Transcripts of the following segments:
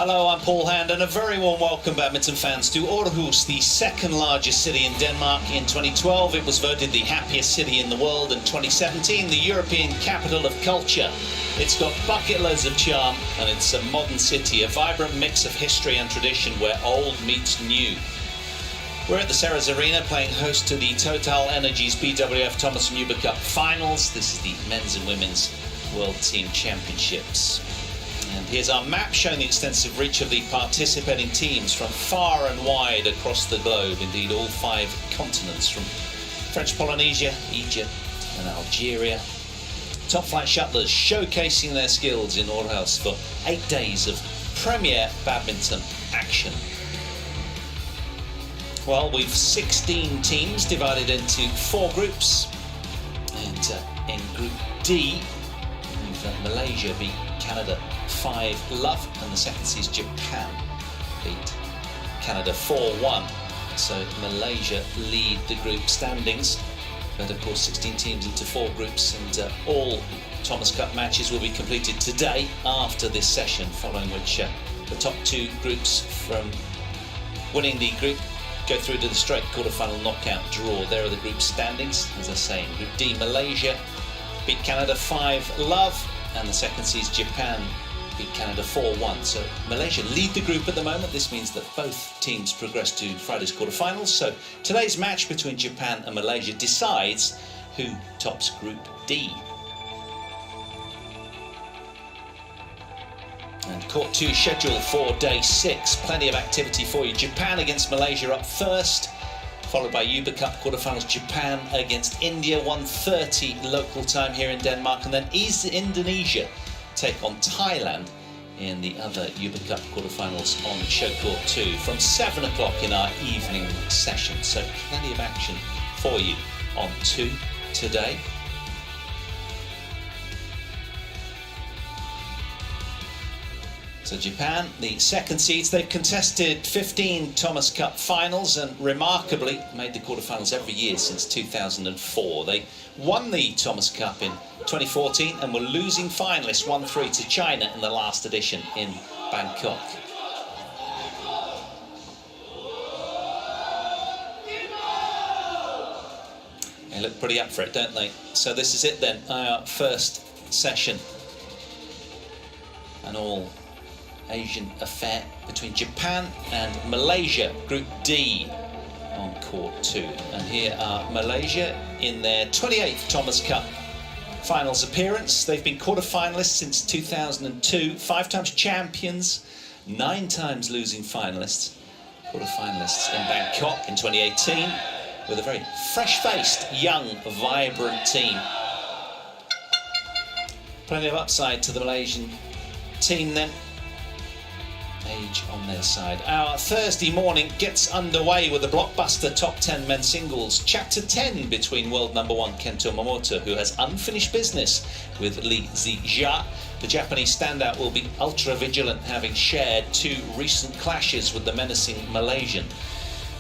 Hello, I'm Paul Hand, and a very warm welcome, badminton fans, to Aarhus, the second largest city in Denmark. In 2012, it was voted the happiest city in the world. In 2017, the European capital of culture. It's got bucket loads of charm, and it's a modern city, a vibrant mix of history and tradition where old meets new. We're at the Ceres Arena playing host to the TotalEnergies BWF Thomas and Uber Cup finals. This is the men's and women's World Team Championships. And here's our map showing the extensive reach of the participating teams from far and wide across the globe, indeed all 5 continents, from French Polynesia, Egypt and Algeria. Top flight shuttlers showcasing their skills in Aarhus for 8 days of premier badminton action. Well, we've 16 teams divided into 4 groups, and in Group D, we've Malaysia beat Canada 5-love, and the second seed Japan beat Canada 4-1. So Malaysia lead the group standings, but of course 16 teams into 4 groups, and all Thomas Cup matches will be completed today after this session, following which the top 2 groups from winning the group go through to the straight quarter-final knockout draw. There are the group standings. As I say, in Group D, Malaysia beat Canada 5-love, and the second seed Japan beat Canada 4-1. So Malaysia lead the group at the moment. This means that both teams progress to Friday's quarterfinals. So today's match between Japan and Malaysia decides who tops Group D. And Court 2 scheduled for day 6. Plenty of activity for you. Japan against Malaysia up first, followed by Uber Cup quarterfinals. Japan against India, 1:30 local time here in Denmark, and then Indonesia take on Thailand in the other Uber Cup quarterfinals on show Court 2 from 7 o'clock in our evening session. So plenty of action for you on 2 today. So Japan, the second seeds, they've contested 15 Thomas Cup finals and remarkably made the quarterfinals every year since 2004. They won the Thomas Cup in 2014 and were losing finalists 1-3 to China in the last edition in Bangkok. They look pretty up for it, don't they? So this is it then, our first session. And all Asian affair between Japan and Malaysia, Group D on Court 2. And here are Malaysia in their 28th Thomas Cup finals appearance. They've been quarter-finalists since 2002, 5 times champions, 9 times losing finalists, quarter-finalists in Bangkok in 2018, with a very fresh-faced, young, vibrant team. Plenty of upside to the Malaysian team then. Age on their side. Our Thursday morning gets underway with the blockbuster top 10 men's singles. Chapter 10 between world number 1 Kento Momota, who has unfinished business with Lee Zii Jia. The Japanese standout will be ultra vigilant, having shared 2 recent clashes with the menacing Malaysian.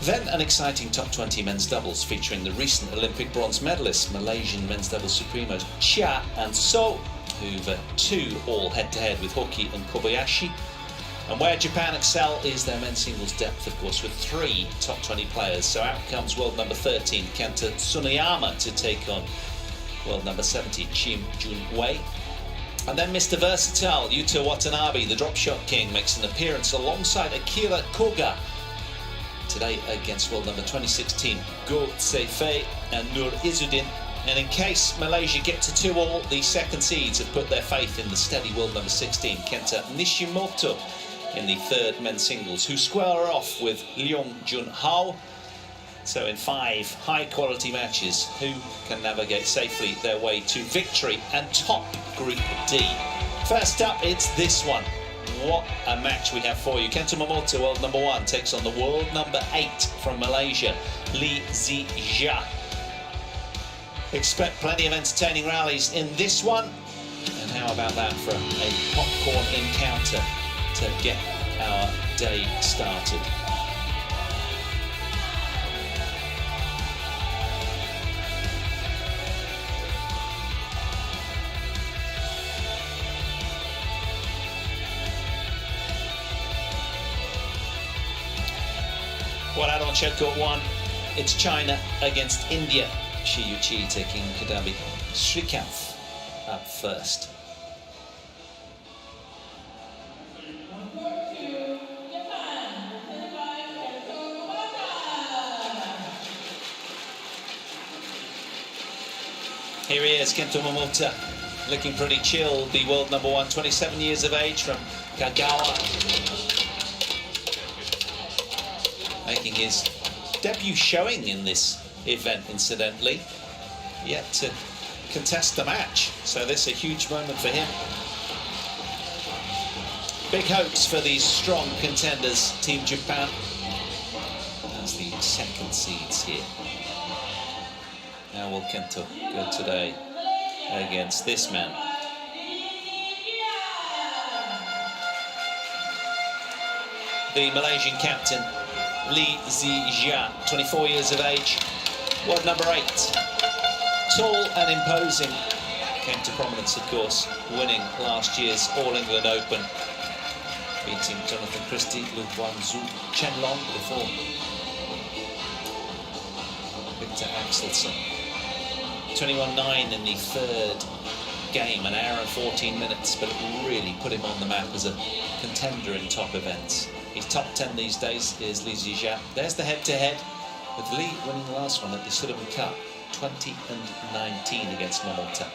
Then an exciting top 20 men's doubles featuring the recent Olympic bronze medalists, Malaysian men's doubles supremos Chia and So, who've 2 all head-to-head with Hoki and Kobayashi. And where Japan excel is their men's singles depth, of course, with 3 top 20 players. So out comes world number 13, Kenta Tsuneyama, to take on world number 70, Chim Jun-wei. And then Mr. Versatile, Yuta Watanabe, the drop shot king, makes an appearance alongside Akira Koga today against world number 2016, Go Tse-fei and Nur Izzuddin. And in case Malaysia get to 2-all, the second seeds have put their faith in the steady world number 16, Kenta Nishimoto, in the 3rd men's singles, who square off with Leong Jun-hao. So in 5 high-quality matches, who can navigate safely their way to victory and top Group D? First up, it's this one. What a match we have for you. Kento Momota, world number 1, takes on the world number 8 from Malaysia, Lee Zii Jia. Expect plenty of entertaining rallies in this one. And how about that for a popcorn encounter to get our day started? Well, out on show court 1, it's China against India. Shi Yuqi taking Kadabi Srikanth up first. Here he is, Kento Momota, looking pretty chilled, the world number 1, 27 years of age from Kagawa. Making his debut showing in this event, incidentally. Yet to contest the match, so this is a huge moment for him. Big hopes for these strong contenders, Team Japan, as the second seeds here. How will Kento go today against this man? The Malaysian captain, Lee Zii Jia, 24 years of age, world number 8. Tall and imposing, came to prominence, of course, winning last year's All England Open, beating Jonathan Christie, Lu Guangzhou, Chen Long before Victor Axelsen. 21-9 in the third game, an hour and 14 minutes, but it really put him on the map as a contender in top events. He's top 10 these days, is Lee Zii Jia. There's the head-to-head, with Lee winning the last one at the Sudirman Cup, 20-19 against Momota.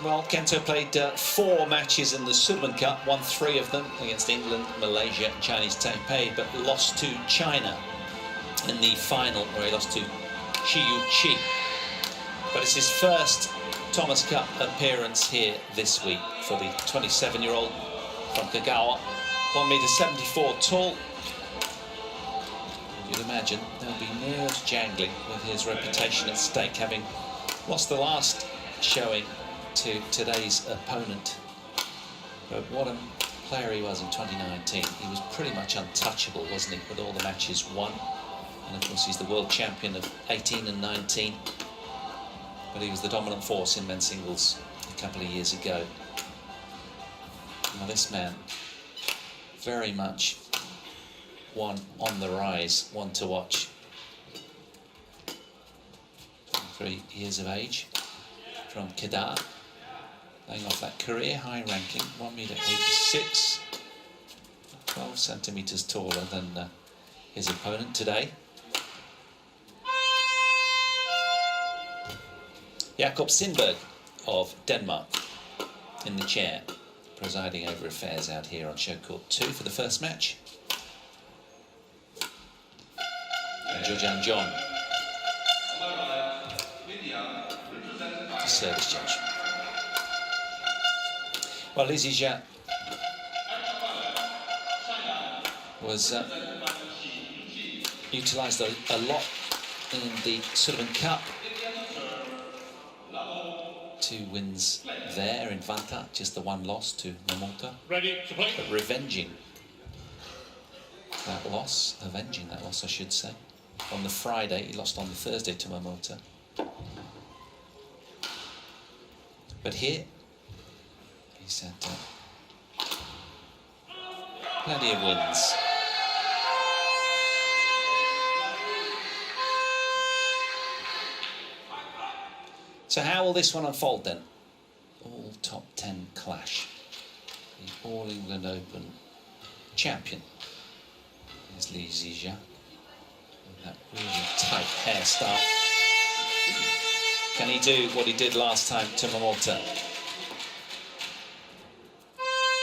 Well, Kento played 4 matches in the Sudirman Cup, won 3 of them against England, Malaysia and Chinese Taipei, but lost to China in the final, where he lost to Shi Yuqi. But it's his first Thomas Cup appearance here this week for the 27-year-old from Kagawa, 1m74 tall. You'd imagine there'll be nerves jangling with his reputation at stake, having lost the last showing to today's opponent. But what a player he was in 2019. He was pretty much untouchable, wasn't he, with all the matches won. And of course he's the world champion of 18 and 19. But he was the dominant force in men's singles a couple of years ago. Now this man, very much one on the rise, one to watch. 3 years of age from Kedah, playing off that career high ranking, 1m86, 12 centimeters taller than his opponent today. Jakob Sindberg of Denmark in the chair, presiding over affairs out here on show court 2 for the first match. And Jojan John, the service judge. Well, Lee Zii Jia was utilised a lot in the Sudirman Cup. 2 wins there in Vanta, just the 1 loss to Momota. Ready to play. But avenging that loss, I should say. On the Friday, he lost on the Thursday to Momota. But here, he's had plenty of wins. So how will this one unfold then? All top 10 clash. The All England Open champion is Lee Zii Jia. With that really tight hairstyle. Can he do what he did last time to Momota?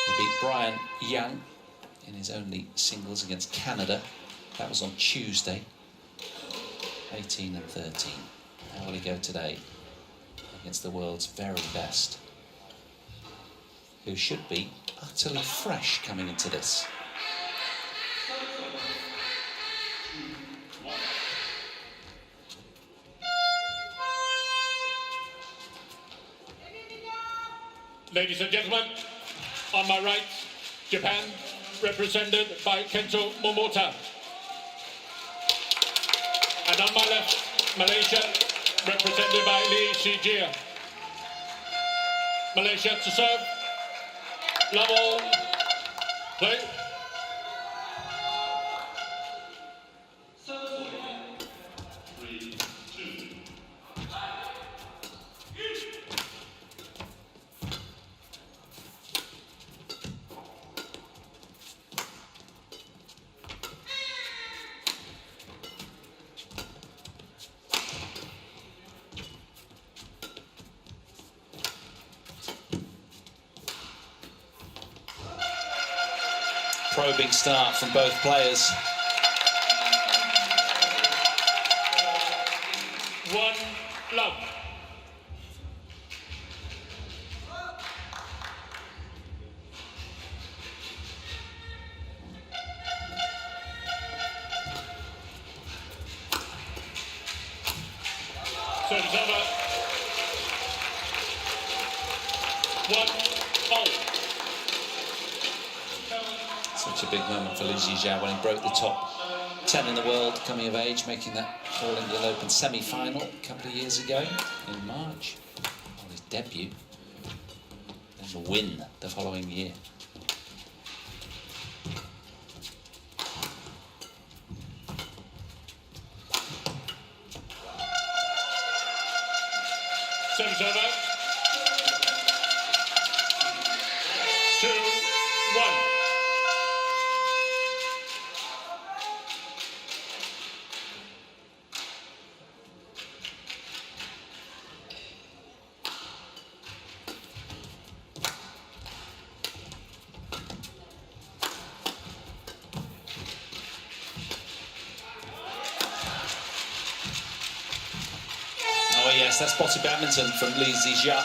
He beat Brian Young in his only singles against Canada. That was on Tuesday. 18 and 13. How will he go today against the world's very best, who should be utterly fresh coming into this? Ladies and gentlemen, on my right, Japan, represented by Kento Momota. And on my left, Malaysia, represented by Lee Zii Jia. Malaysia to serve. Love all. Play. Probing start from both players. One love. Service over. One all. Such a big moment for Lee Zii Jia when he broke the top 10 in the world coming of age, making that All England Open semi-final a couple of years ago in March on his debut, and the win the following year. Service over. 2-1. Oh yes, that's spotted badminton from Lee Zii Jia.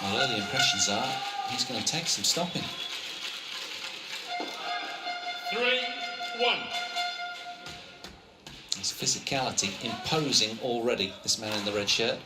Well, early impressions are he's going to take some stopping. 3-1. His physicality imposing already, this man in the red shirt.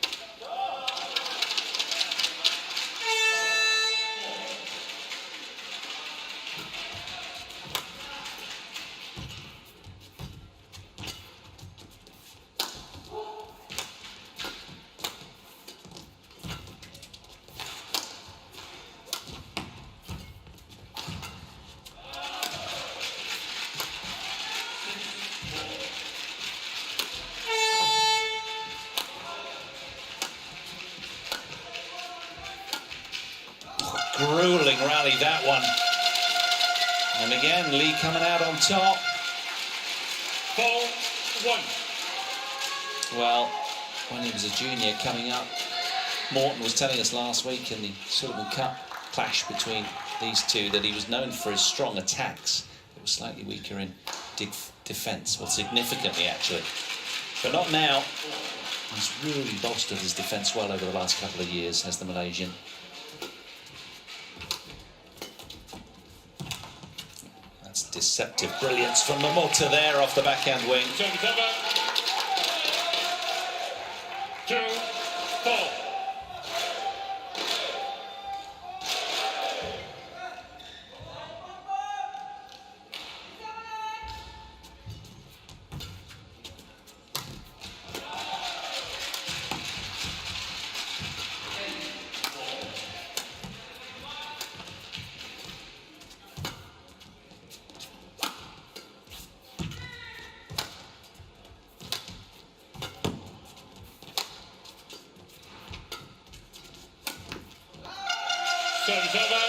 Grueling rally, that one. And again, Lee coming out on top. 4-1. Well, when he was a junior coming up, Morton was telling us last week in the Sudirman Cup clash between these two that he was known for his strong attacks. It was slightly weaker in defence, well, significantly actually. But not now. He's really bolstered his defence well over the last couple of years, has the Malaysian. That's deceptive brilliance from Momota there off the backhand wing. Service over. 2-4. Service over.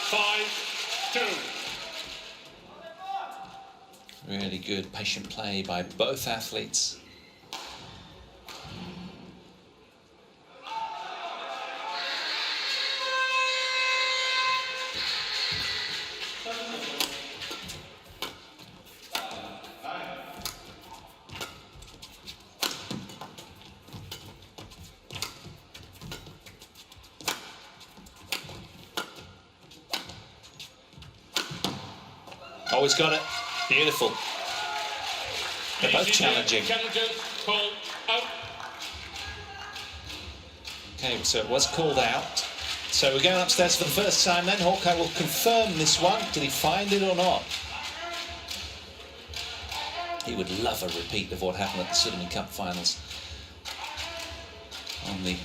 5-2. Really good patient play by both athletes. Always got it. Beautiful. They're both challenging. Challengers called out. Okay, so it was called out. So we're going upstairs for the first time then. Hawkeye will confirm this one. Did he find it or not? He would love a repeat of what happened at the Sudirman Cup finals on the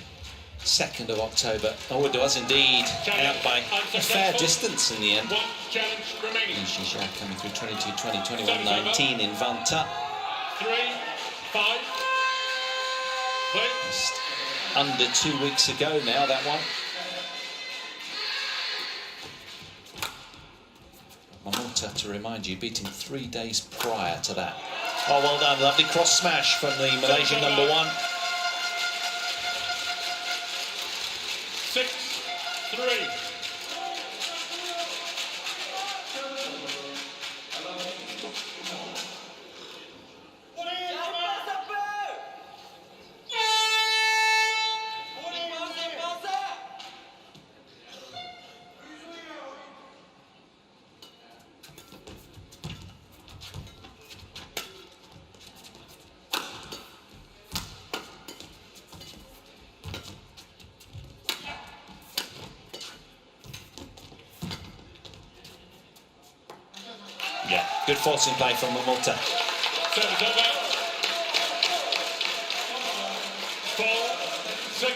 2nd of October. Oh, it was indeed out by a fair distance in the end. One challenge remaining. Lee Zii Jia coming through 22-20, 21-19 in Vanta. 3-5. Play. Just under 2 weeks ago now, that one. Momota, to remind you, beating 3 days prior to that. Oh, well done. Lovely cross smash from the Malaysian number 1. 6-3. Yeah, good forcing play from Momota. Service over. 4-6.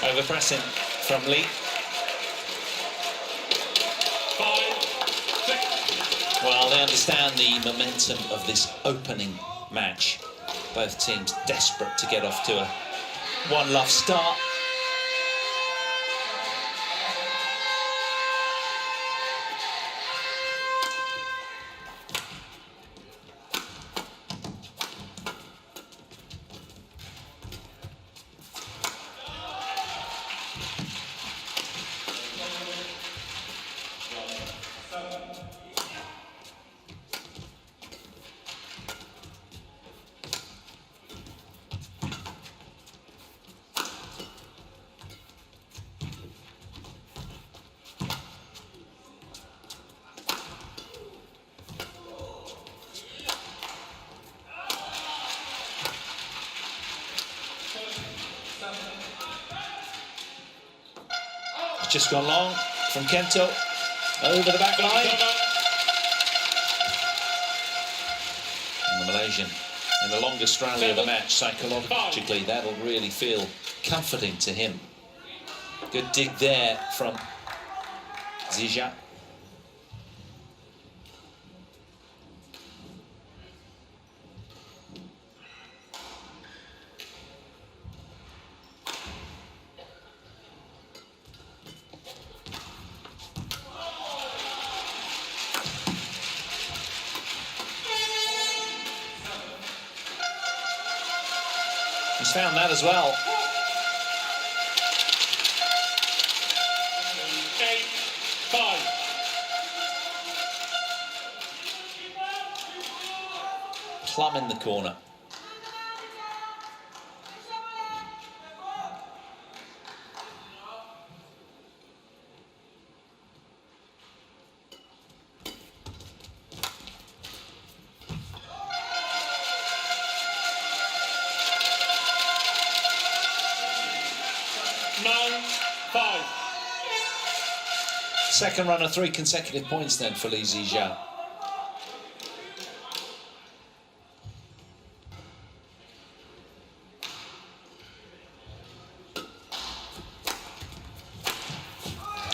Over pressing from Lee. 5-6. Well, they understand the momentum of this opening match. Both teams desperate to get off to a one-love start. It's just gone long from Kento over the back line. And the Malaysian in the longest rally of the match, psychologically that'll really feel comforting to him. Good dig there from Zii Jia. He's found that as well. 8-5. Plum in the corner. Second run of 3 consecutive points then for Lee Zii Jia.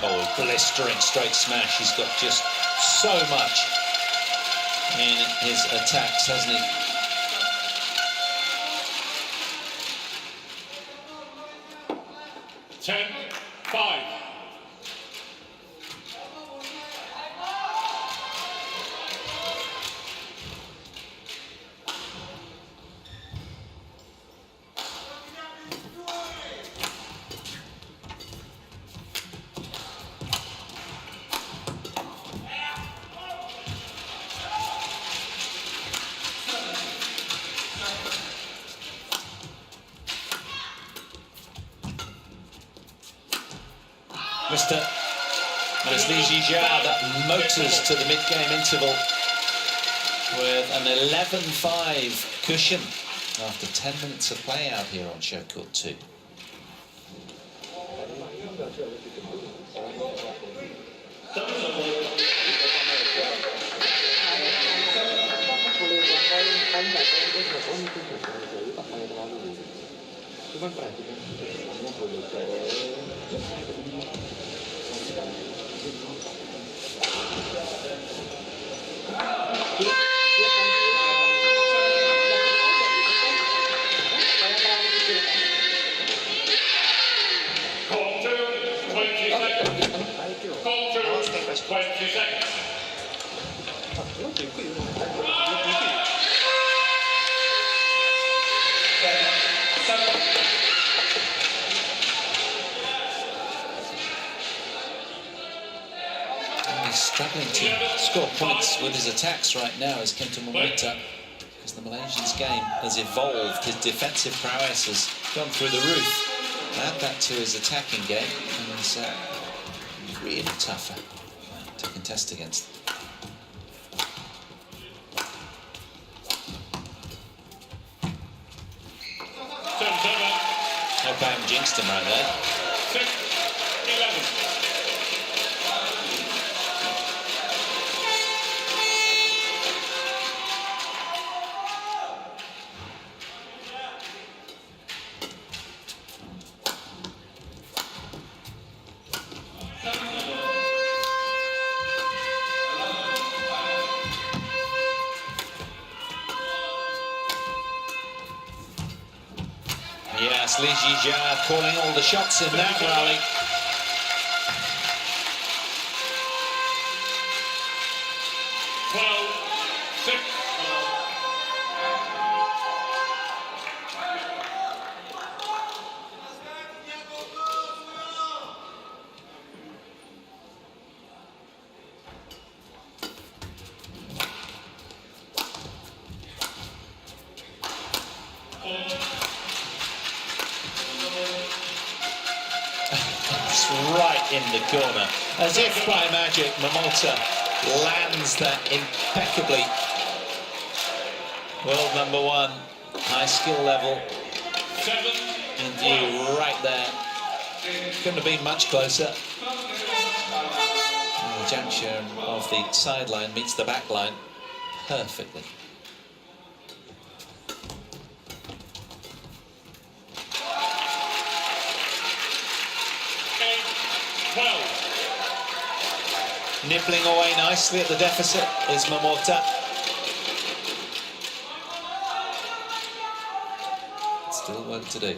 Oh, blistering straight smash. He's got just so much in his attacks, hasn't he? Mr. And it's Lee Zii Jia that motors to the mid-game interval with an 11-5 cushion after 10 minutes of play out here on show court 2. He's struggling to score points with his attacks right now as Kento Momota, because the Malaysian's game has evolved. His defensive prowess has gone through the roof. Add that to his attacking game, and he's really tougher to contest against. Hope I haven't jinxed him right there. 6-11. Yes, Lee Zii Jia calling all the shots in that rally. Right in the corner, as if by magic. Momota lands that impeccably. World #1, high skill level in view right there. Couldn't have been much closer. And the juncture of the sideline meets the back line perfectly. Nibbling away nicely at the deficit is Momota. Still work to do.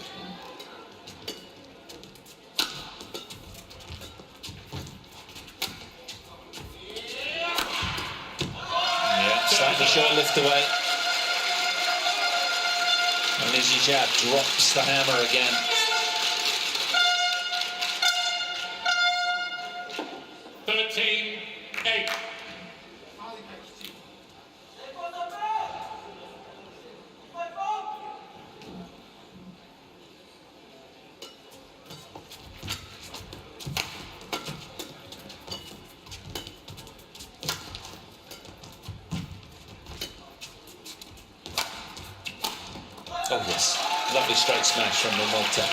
Yeah, slightly short lift away. And Lee Zii Jia drops the hammer again. 13-8. Oh yes, lovely straight smash from Momota,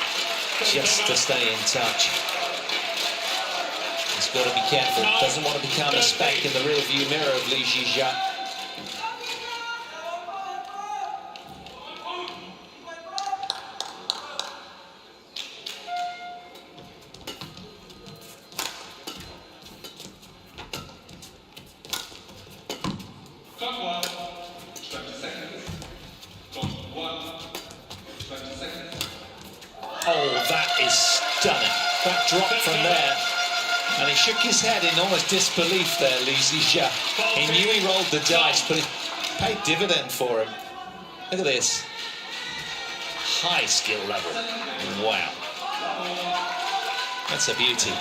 just to stay in touch. He's got to be careful, doesn't want to become a speck in the rear view mirror of Lee Zii Jia. Oh, that is stunning. That drop from there. And he shook his head in almost disbelief there, Lee Zii Jia. He knew he rolled the dice, but it paid dividend for him. Look at this. High skill level. Wow. That's a beauty.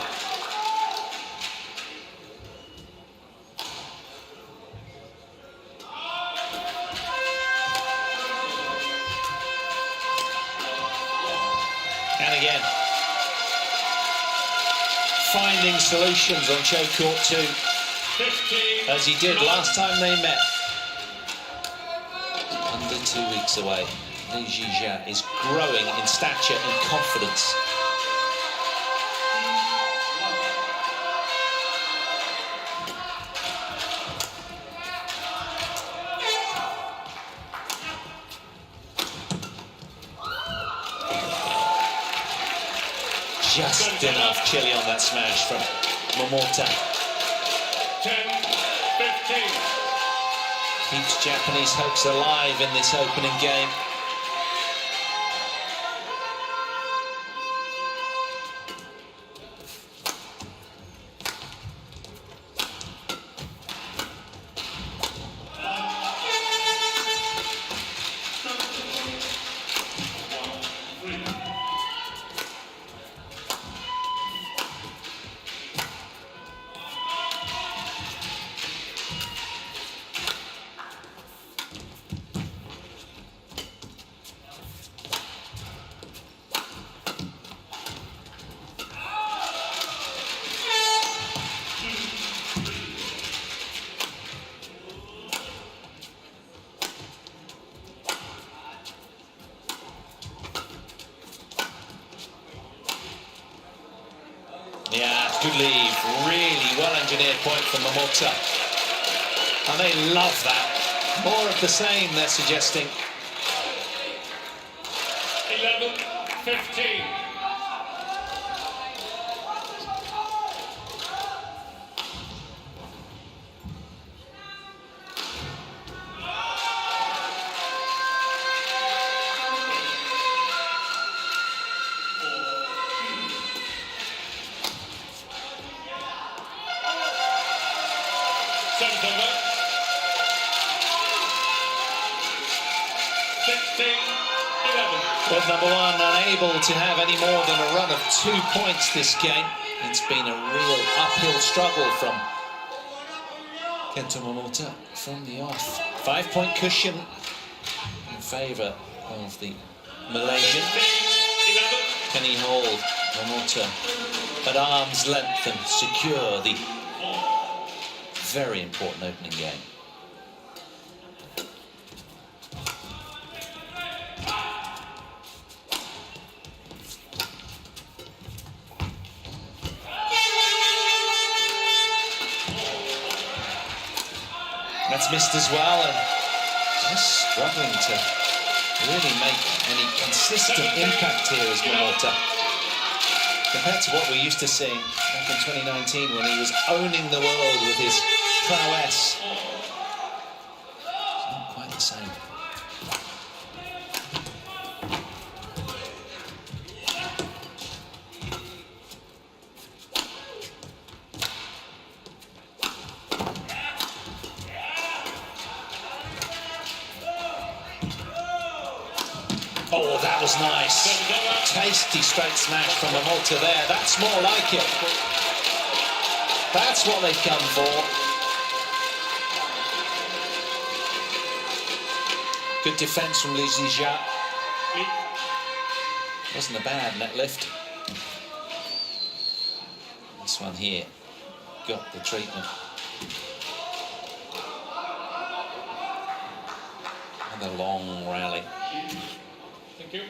And again. finding solutions on choke court 2, 15, as he did last time they met. Under 2 weeks away, Lee Zii Jia is growing in stature and confidence. Just enough chili on that smash from Momota. 10-15. Keeps Japanese hopes alive in this opening game. Yeah, good leave. Really well-engineered point from Momota. And they love that. More of the same, they're suggesting. 11-15. Well, number one, unable to have any more than a run of 2 points this game. It's been a real uphill struggle from Kento Momota from the off. 5-point cushion in favour of the Malaysian. Can he hold Momota at arm's length and secure the very important opening game? That's missed as well, and just struggling to really make any consistent impact here as Momota. Compared to what we're used to seeing back in 2019 when he was owning the world with his prowess. It's not quite the same. Oh, that was nice. Tasty straight smash from Momota there. That's more like it. That's what they've come for. Good defence from Lee Zii Jia. Wasn't a bad net lift. This one here got the treatment. Another long rally. Thank you.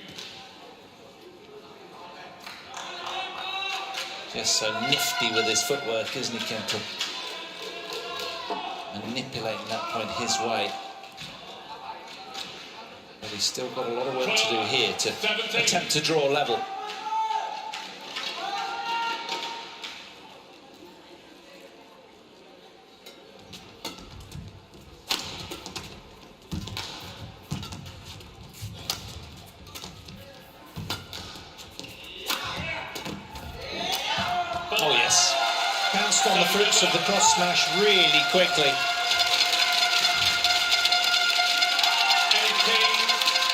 Just so nifty with his footwork, isn't he, Kento? Manipulating that point his way. But he's still got a lot of work to do here to attempt to draw level. Oh yes, pounced on the fruits of the cross smash really quickly.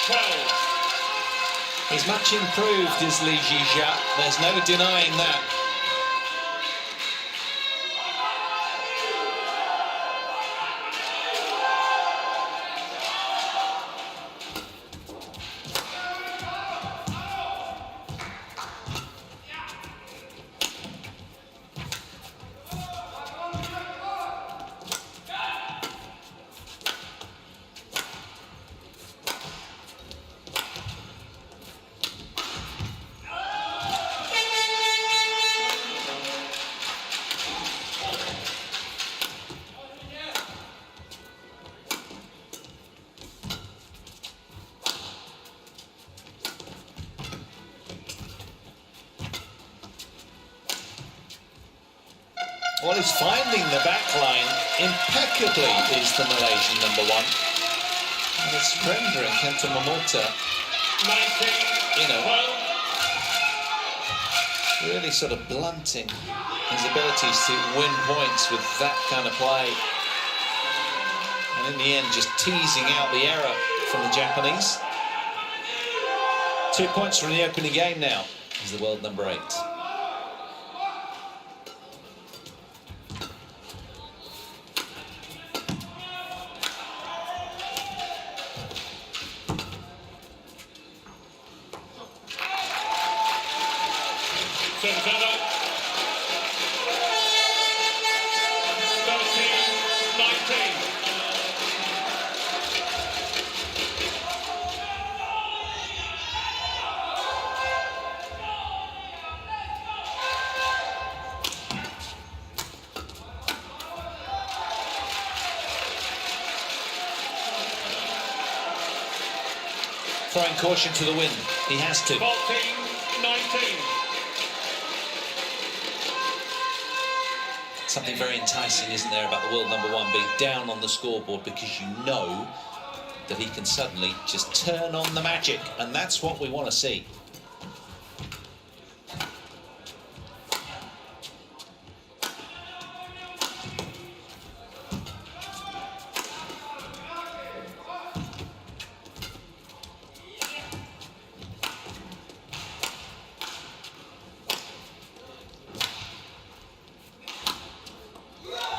18-12. He's much improved, is Lee Zii Jia. There's no denying that. Well, he's finding the back line impeccably, is the Malaysian number 1. And it's rendering Kento Momota, 19, really sort of blunting his abilities to win points with that kind of play. And in the end, just teasing out the error from the Japanese. 2 points from the opening game now. He's the world number 8. Throwing caution to the wind. He has to. 14-19. Something very enticing, isn't there, about the world number 1 being down on the scoreboard, because you know that he can suddenly just turn on the magic, and that's what we want to see.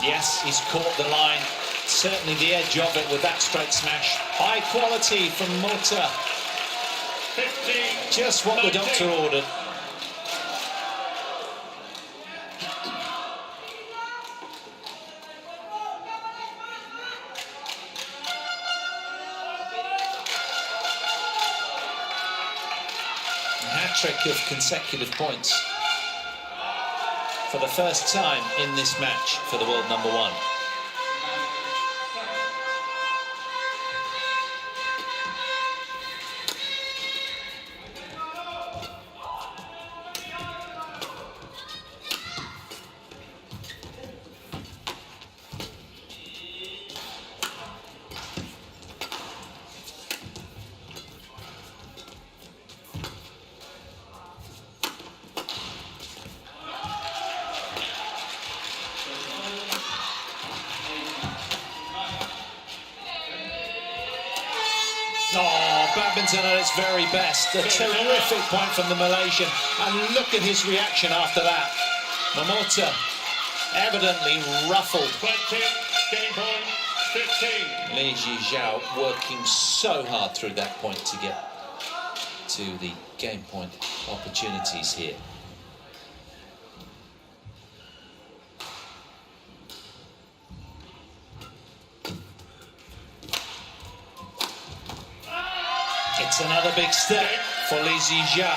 Yes, he's caught the line, certainly the edge of it with that straight smash. High quality from Mota. 15, just what 19. the doctor ordered. A hat-trick of consecutive points for the first time in this match for the world number 1. Oh, badminton at its very best. A terrific point from the Malaysian. And look at his reaction after that. Momota evidently ruffled. 20, game point, 15. Lee Zii Jia working so hard through that point to get to the game point opportunities here. It's another big step for Lee Zii Jia.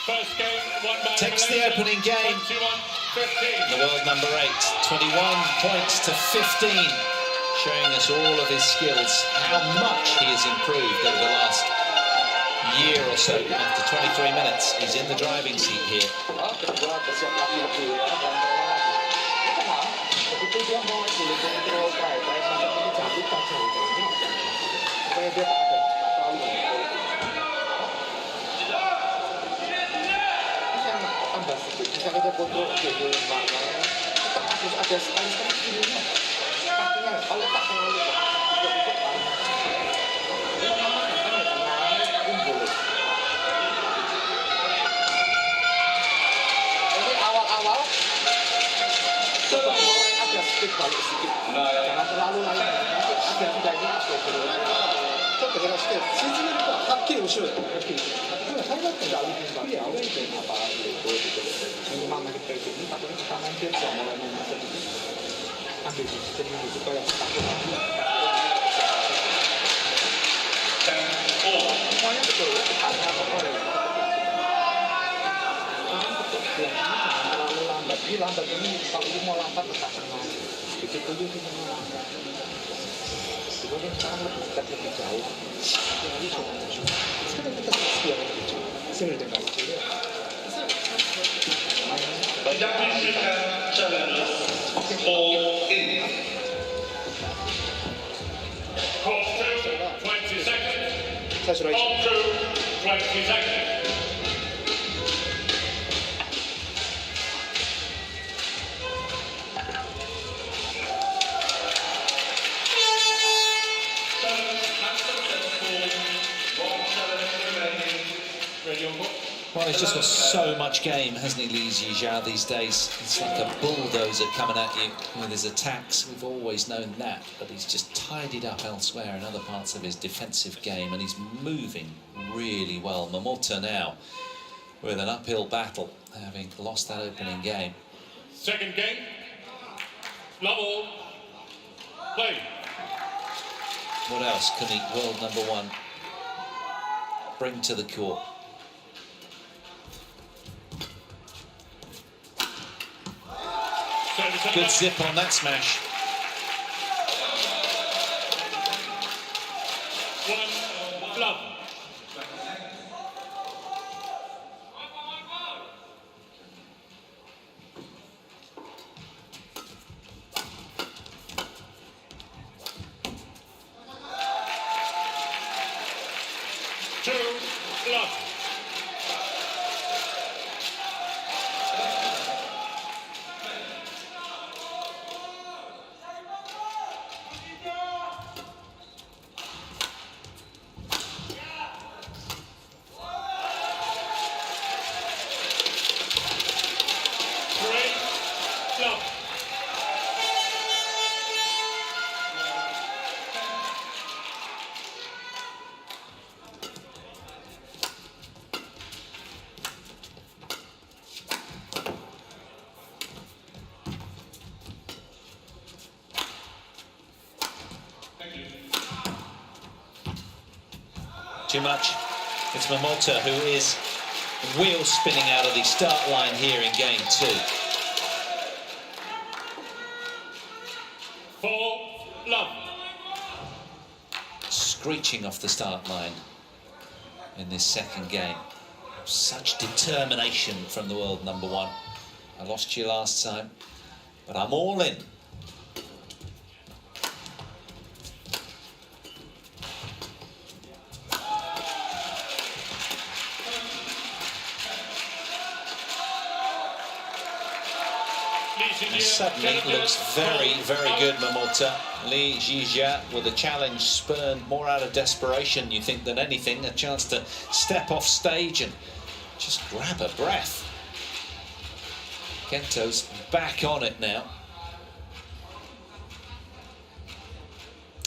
First game won by Takes the Malaysia, opening game. 21-15. The world number 8, 21 points to 15, showing us all of his skills, how much he has improved over the last year or so. After 23 minutes, he's in the driving seat here. Awal-awal coba mulai agak speed balik sedikit, jangan terlalu lain, nanti agak tidaknya coba dengan speed. 시즌을 바퀴 오셔요. 바퀴. 그러면 상관 tidak lebih baik. Ya, udah itu apa gitu. Memang kita itu takutnya tangan dia mulai memutar ambil sistem ini supaya takut lagi. Semuanya betul. Lambat ini kalau mau lambat tetap tenang. Begitu juga mau lambat. Jadi sekarang lebih dekat lebih jauh. Jadi sekarang kita setia lebih jauh. Sering dengar itu ya. 最初の位置。 On to 20 seconds. Well, he's just got so much game, hasn't he, Lee Zii Jia, these days? It's like a bulldozer coming at you with his attacks. We've always known that, but he's just tidied up elsewhere in other parts of his defensive game, and he's moving really well. Momota now with an uphill battle, having lost that opening game. Second game. Level. Play. What else can he, world #1, bring to the court? Good zip on that smash. 1 love. Two love. Too much. It's Momota who is wheel spinning out of the start line here in game 2. 4 love. Screeching off the start line in this second game. Such determination from the world #1. I lost you last time, but I'm all in. And suddenly looks very, very good, Momota. Lee Zii Jia with a challenge spurned more out of desperation, you think, than anything. A chance to step off stage and just grab a breath. Kento's back on it now.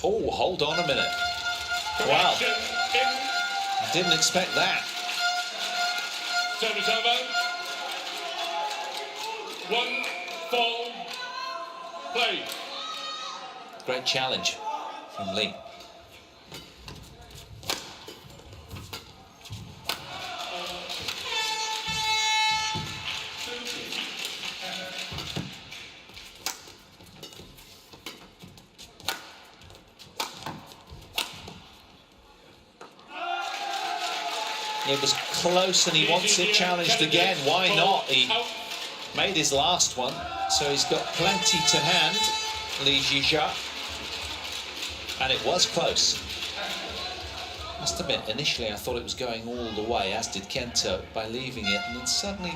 Oh, hold on a minute. Wow. I didn't expect that. Service over. 1 4 play. Great challenge from Lee. It was close and he wants it challenged again. Why not? He made his last one, so he's got plenty to hand, Lee Zii Jia. And it was close. Must admit, initially I thought it was going all the way, as did Kento, by leaving it, and then suddenly,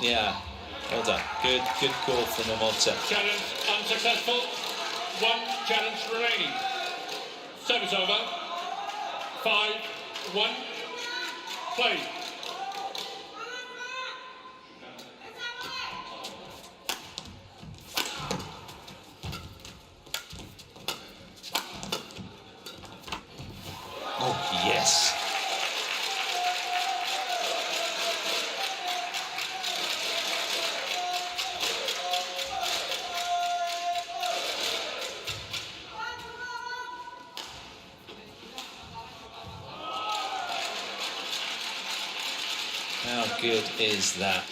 yeah, well done. Good call from Momota. Challenge unsuccessful. 1 challenge remaining. Service over. 5-1. Play. Oh, yes. How good is that?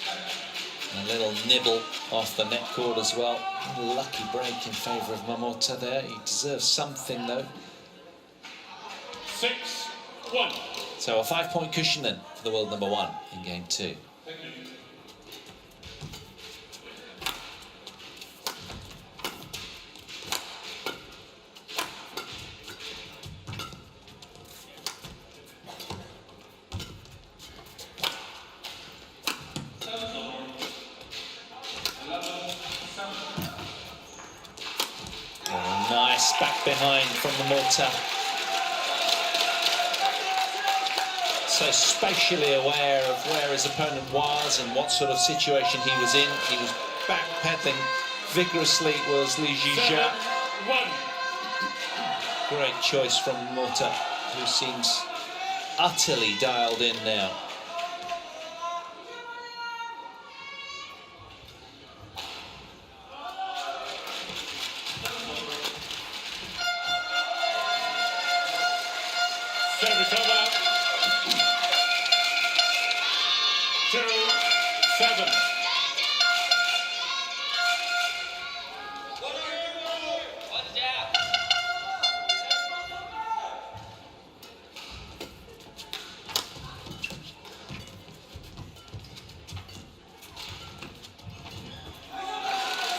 A little nibble off the net cord as well. A lucky break in favour of Momota there. He deserves something though. 6-1. So a 5-point cushion then for the world #1 in game 2. Thank you. behind from Momota. So spatially aware of where his opponent was and what sort of situation he was in. He was backpedaling vigorously, was Lee Zii Jia. Great choice from Momota, who seems utterly dialed in now. Service over. 2-7.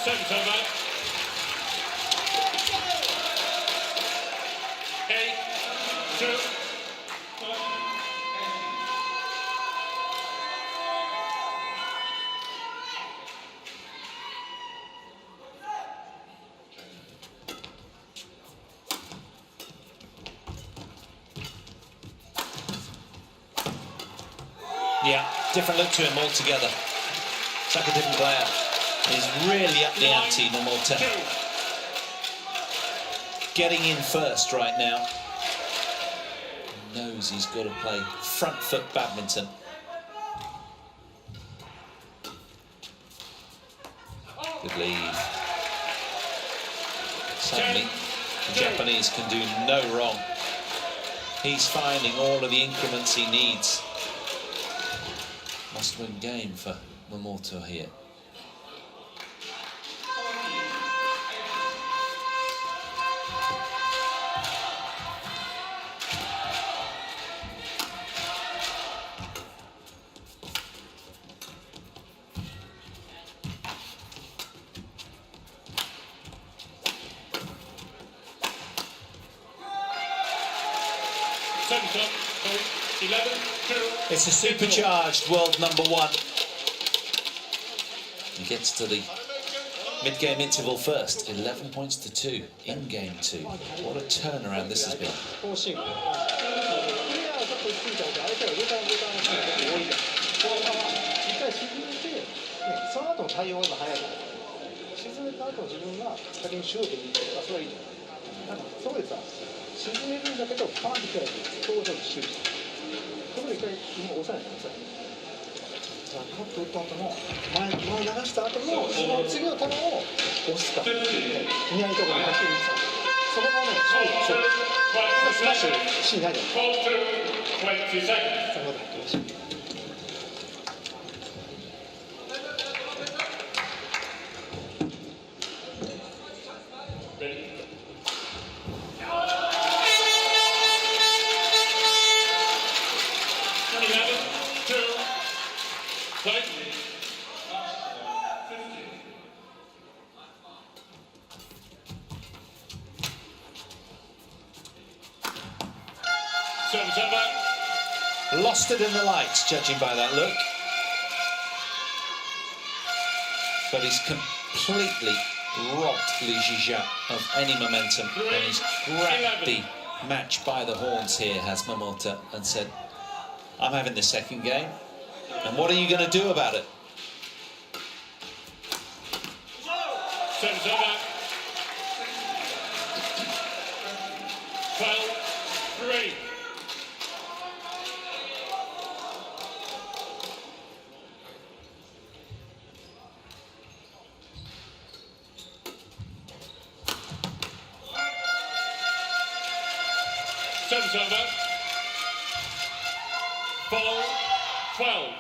Service over. 8-2. Yeah, different look to him altogether. It's like a different player. He's really up the ante, Momota. Getting in first right now. Knows he's got to play front foot badminton. Good lead. Suddenly, the Japanese can do no wrong. He's finding all of the increments he needs. Must-win game for Momota here. It's a supercharged world #1. He gets to the mid-game interval first. 11 points to 2 in game 2. What a turnaround this has been. 沈めるんだけど、パーンって来たら、ちょうど注意して。そこで一回、今押さないでください。カット打った後の、前流した後の、その次の球を押すか。見合いところにかけるんですか。そこがね、勝負。スマッシュしないじゃないですか。そこで入ってました。Lost it in the lights, judging by that look. But he's completely robbed Lee Zii Jia of any momentum. And he's grabbed the match by the horns here, has Momota, and said, I'm having the second game. And what are you going to do about it? Service over. 12-3. Service over. 4-12.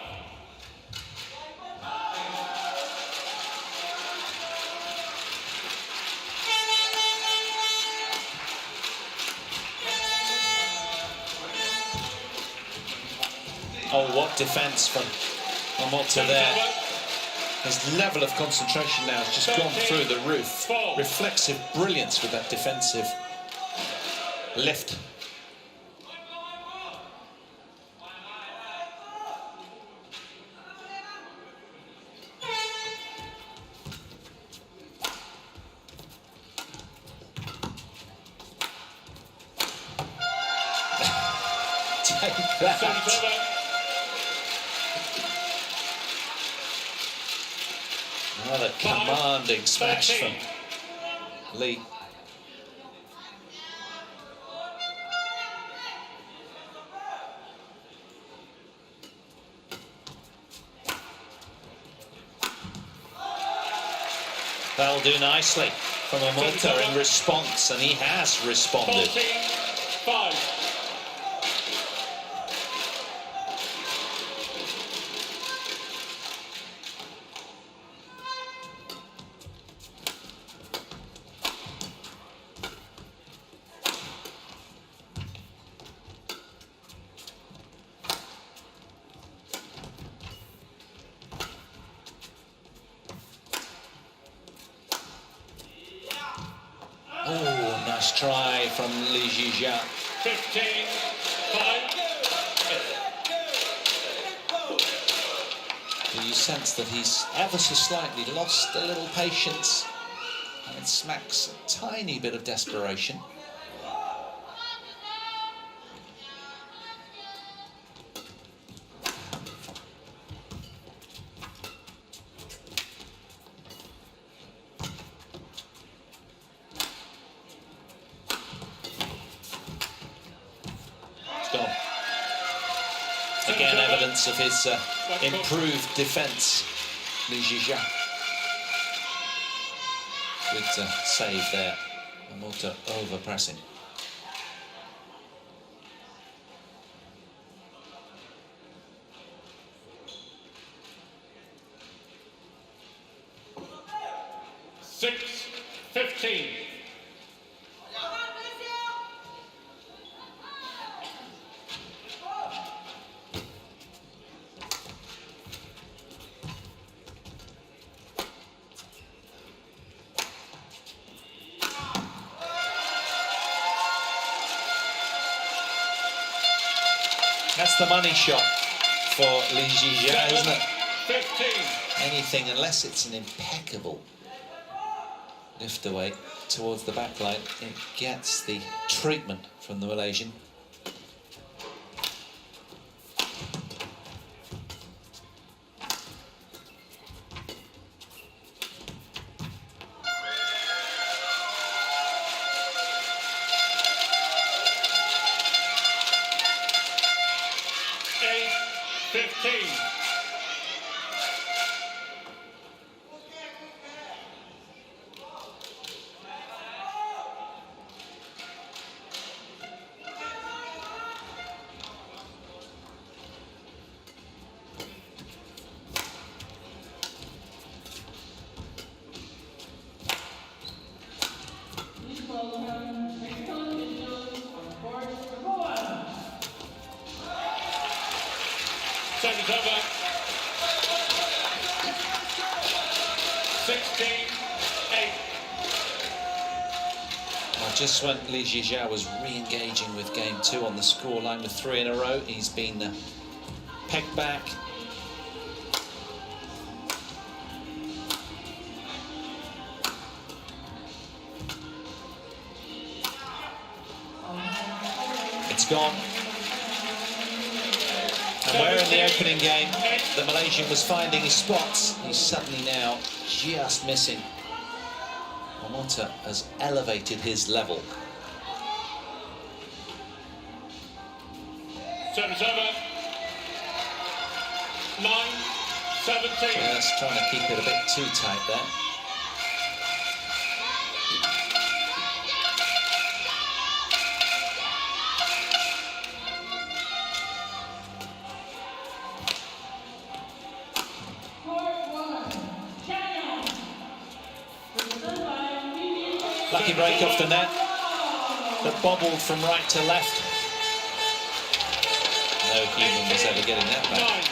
Oh, what defence from Momota there. His level of concentration now has just gone through the roof. Reflexive brilliance with that defensive lift. Take that. Service over. Another commanding smash from Lee. That'll do nicely from Momota in response, and he has responded. 14-5. Oh, nice try from Lee Zii Jia. 15-5. You sense that he's ever so slightly lost a little patience, and it smacks a tiny bit of desperation. Gone. Again, evidence of his improved defence. Lee Zii Jia. Good save there. Momota over pressing. Six, 15. That's the money shot for Lee Zii Jia, isn't it? 15. Anything, unless it's an impeccable lift away towards the back line, it gets the treatment from the Malaysian. Service over. 16-8. Well, just when Lee Zii Jia was re-engaging with game 2 on the scoreline with 3 in a row, he's been pegged back. It's gone. And where in the opening game the Malaysian was finding his spots, he's suddenly now just missing. Momota has elevated his level. Service over. 9-17. Just trying to keep it a bit too tight there. Lucky break off the net that bobbled from right to left. No human was ever getting that back.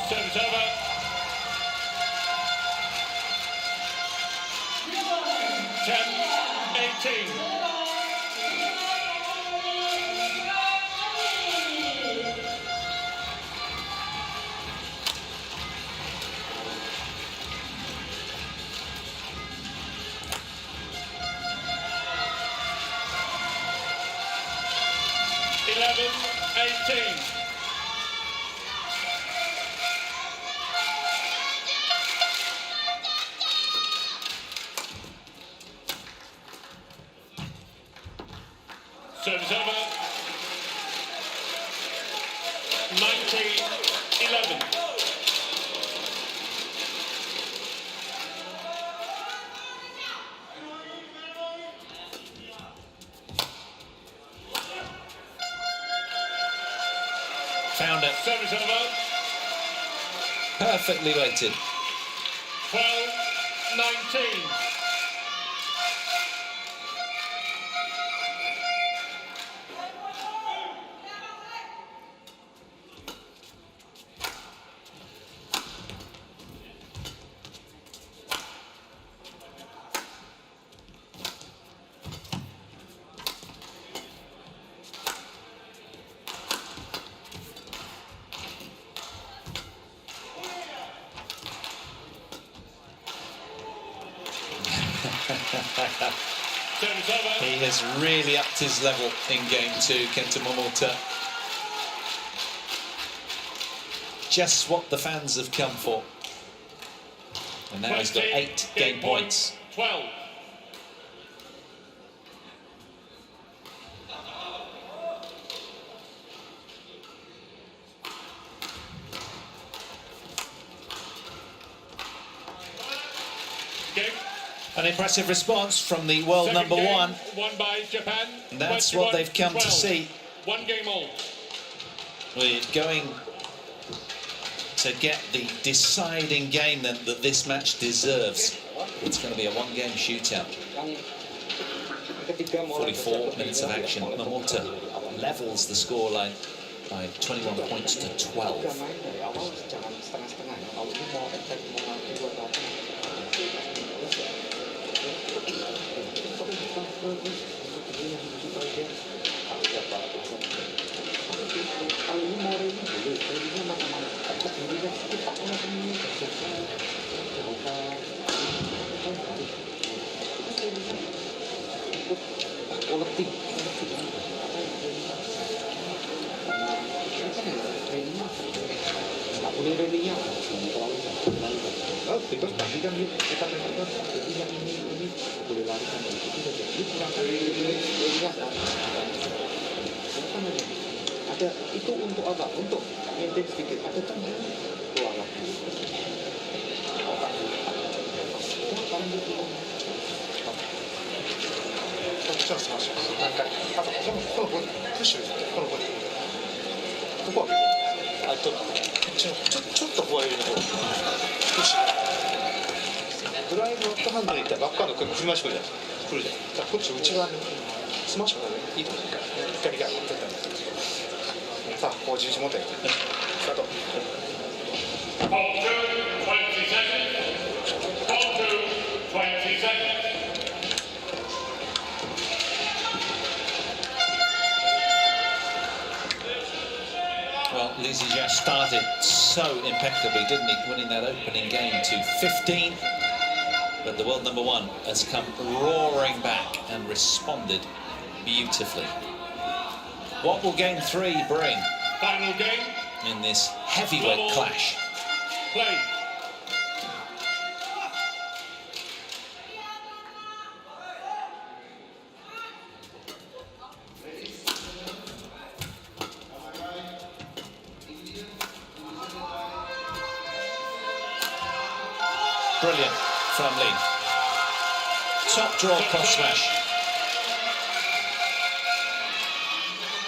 Service over. 10-8. 18. Service over. 19-11. Found it. Service over. Perfectly weighted. 12-19. He has really upped his level in game 2, Kento Momota. Just what the fans have come for. And now he's got 8 game points. 12. An impressive response from the world number one. Won by Japan. And that's what they've come 12. to see. 1 game all. We're going to get the deciding game then that this match deserves. It's going to be a 1-game shootout. 44 minutes of action. Momota levels the scoreline by 21 points to 12. Because Badminton kita memang jadi yang ini boleh larikan itu saja. Ini kurang lihat bukan aja. Ada itu untuk apa? Untuk maintain sedikit. Ada tanda keluar lagi.ドライブバックハンドでいったらバックハンド振り回してくるじゃん。来るじゃん。じゃあこっち内側にスマッシュがいいと思うから。光が当たったんです。さあ、こう重心持って。スタート。Well, Lee Zii Jia started so impeccably, didn't he? Winning that opening game to 15. But the world number one has come roaring back and responded beautifully. What will game 3 bring? Final game. In this heavyweight clash. Play. Brilliant from Lee. Top draw cross smash.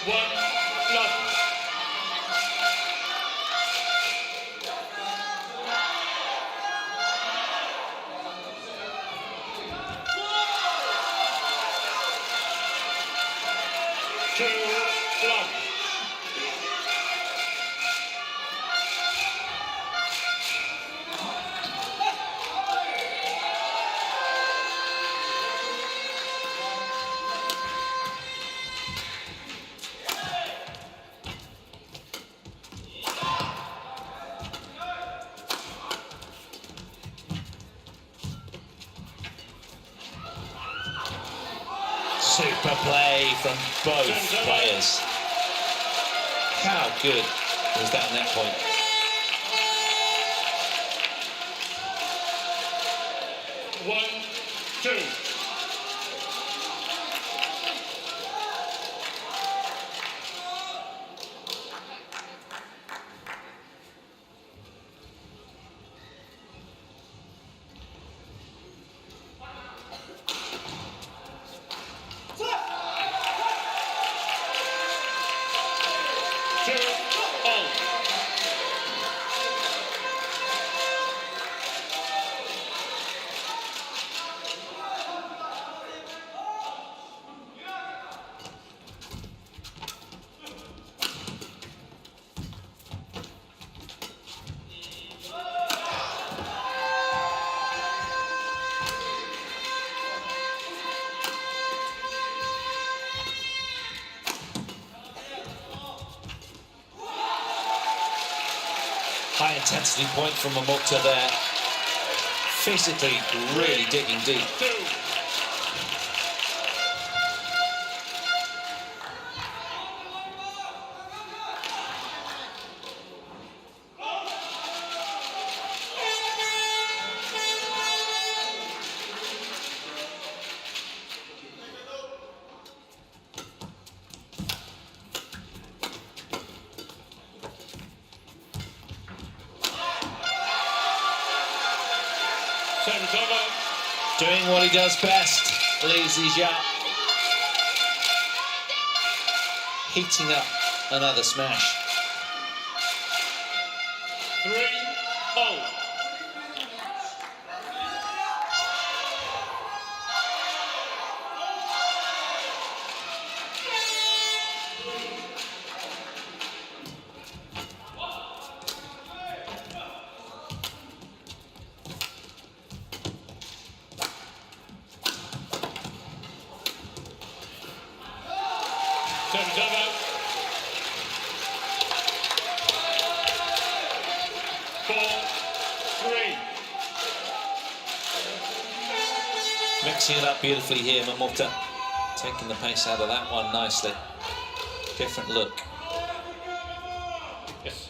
1 love. Super play from both players. How good was that net point? One, two. High intensity point from Momota there. Physically really digging deep. Doing what he does best, Lee Zii Jia. Heating up another smash. 3-0. Service over. 4-3. Mixing it up beautifully here, Momota. Taking the pace out of that one nicely. Different look. Yes.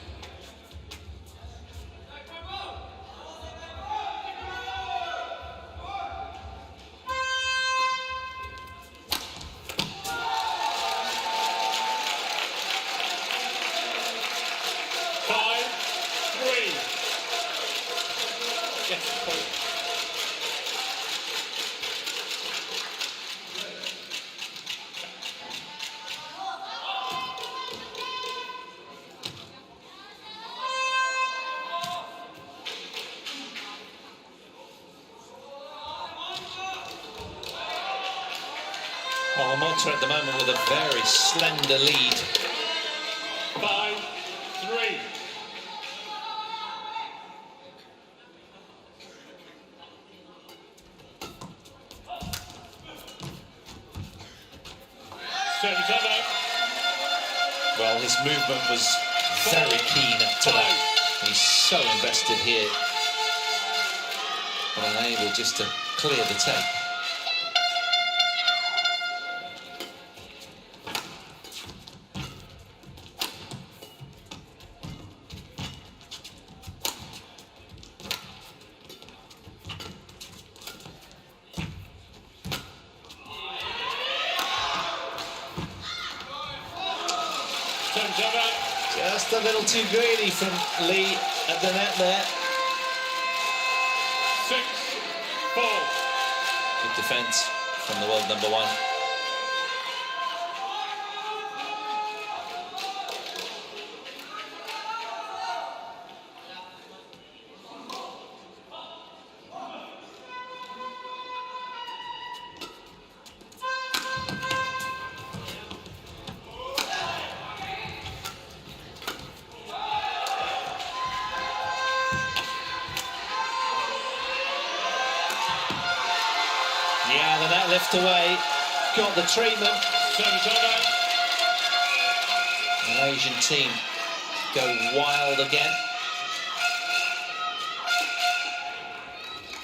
Well, Momota at the moment with a very slender lead. 5-3. Service over. Well, his movement was very keen up to that. He's so invested here, but unable just to clear the tape. Just a little too greedy from Lee at the net there. 6-4. Good defence from the world number one. Yeah, the net lift away, got the treatment. Malaysian team go wild again.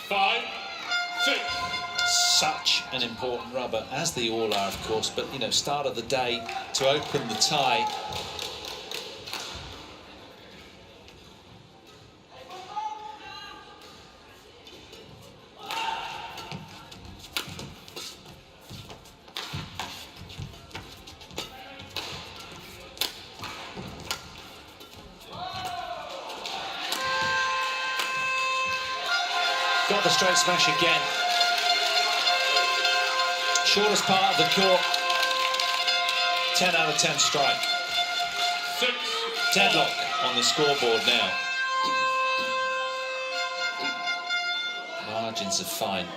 5-6. such an important rubber, as they all are, of course, but, you know, start of the day to open the tie. Got the straight smash again. Shortest part of the court. 10 out of 10 strike. 6. Deadlock on the scoreboard now. Margins are fine.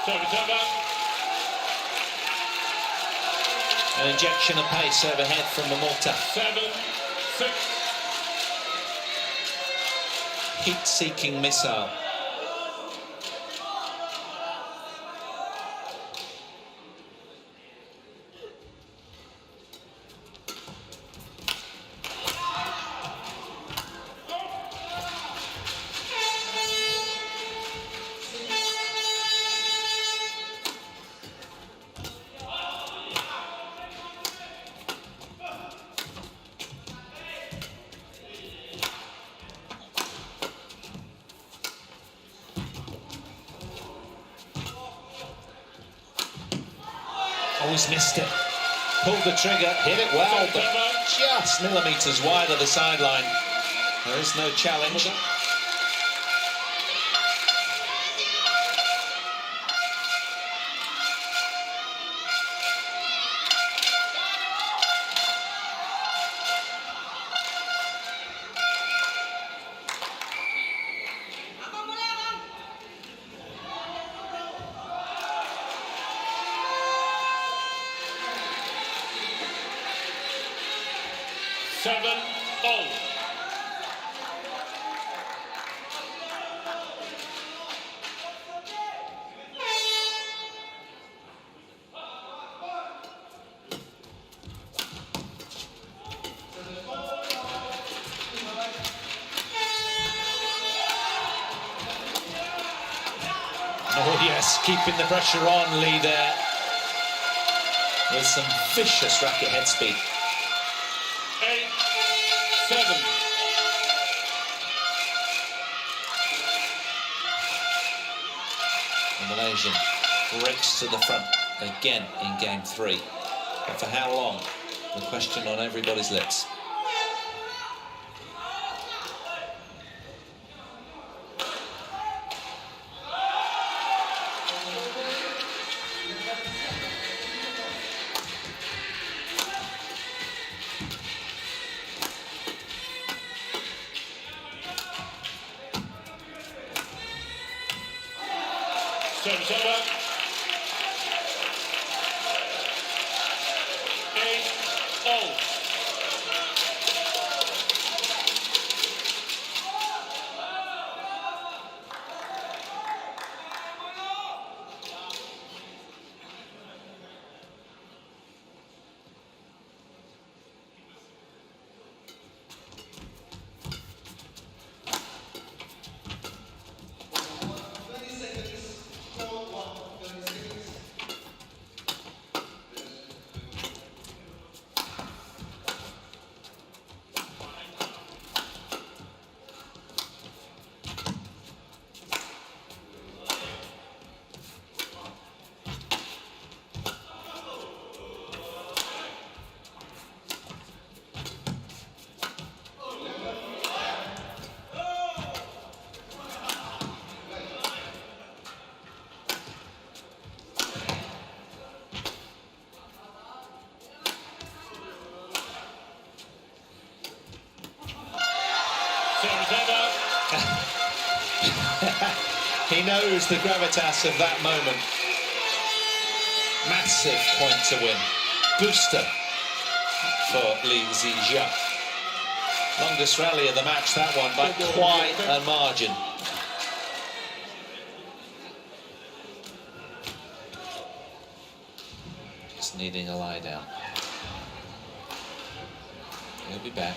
Service over. An injection of pace overhead from Momota. 7-6. Heat-seeking missile. Always missed it. Pulled the trigger, hit it well, but just millimetres wide of the sideline. There is no challenge. Oh yes, keeping the pressure on, Lee there. With some vicious racket head speed. 8-7. The Malaysian breaks to the front again in game 3. But for how long? The question on everybody's lips. Service over. 8-0. He knows the gravitas of that moment. Massive point to win. Booster for Lee Zii Jia. Longest rally of the match, that one, by quite a margin. Just needing a lie down. He'll be back.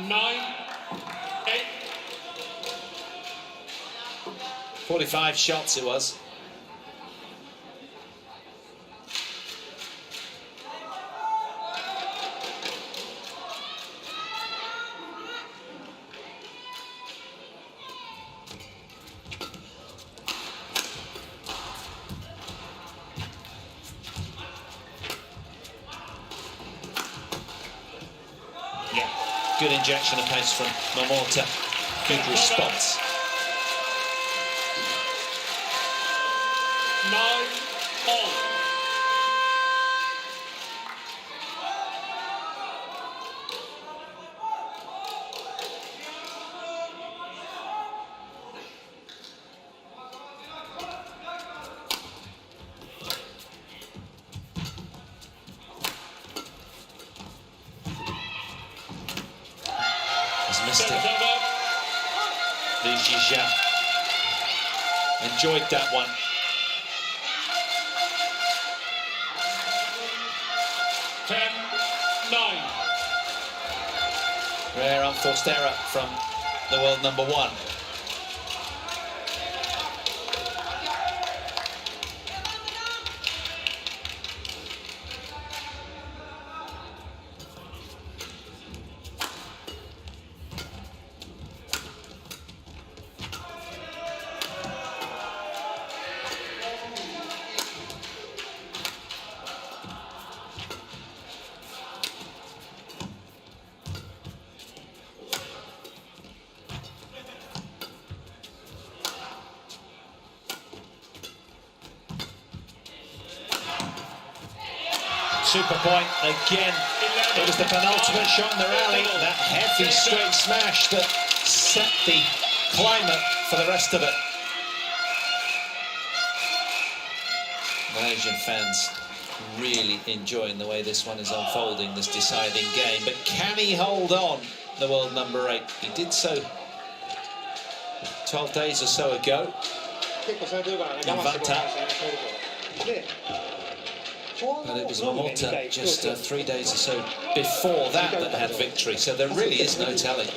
Nine, 8. 45 shots it was. Good injection of pace from Momota. Good response. 9-all. Missed it. Lee Zii Jia enjoyed that one. Rare unforced error from the world number 1. Super point again. It was the penultimate shot in the rally. That heavy straight smash that set the climate for the rest of it. Malaysian fans really enjoying the way this one is unfolding, this deciding game. But can he hold on, the world number 8? He did so 12 days or so ago in Vanta. But it was Momota just 3 days or so before that had victory, so there really is no telling.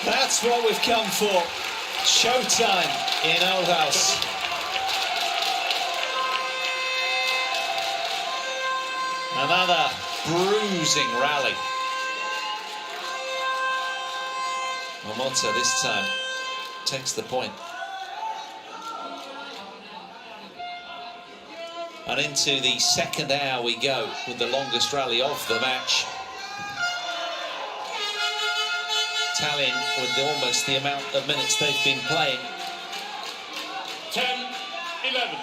That's what we've come for. Showtime in Aarhus. Another bruising rally. Momota this time takes the point. And into the second hour we go with the longest rally of the match. Tallying with almost the amount of minutes they've been playing. 10-11.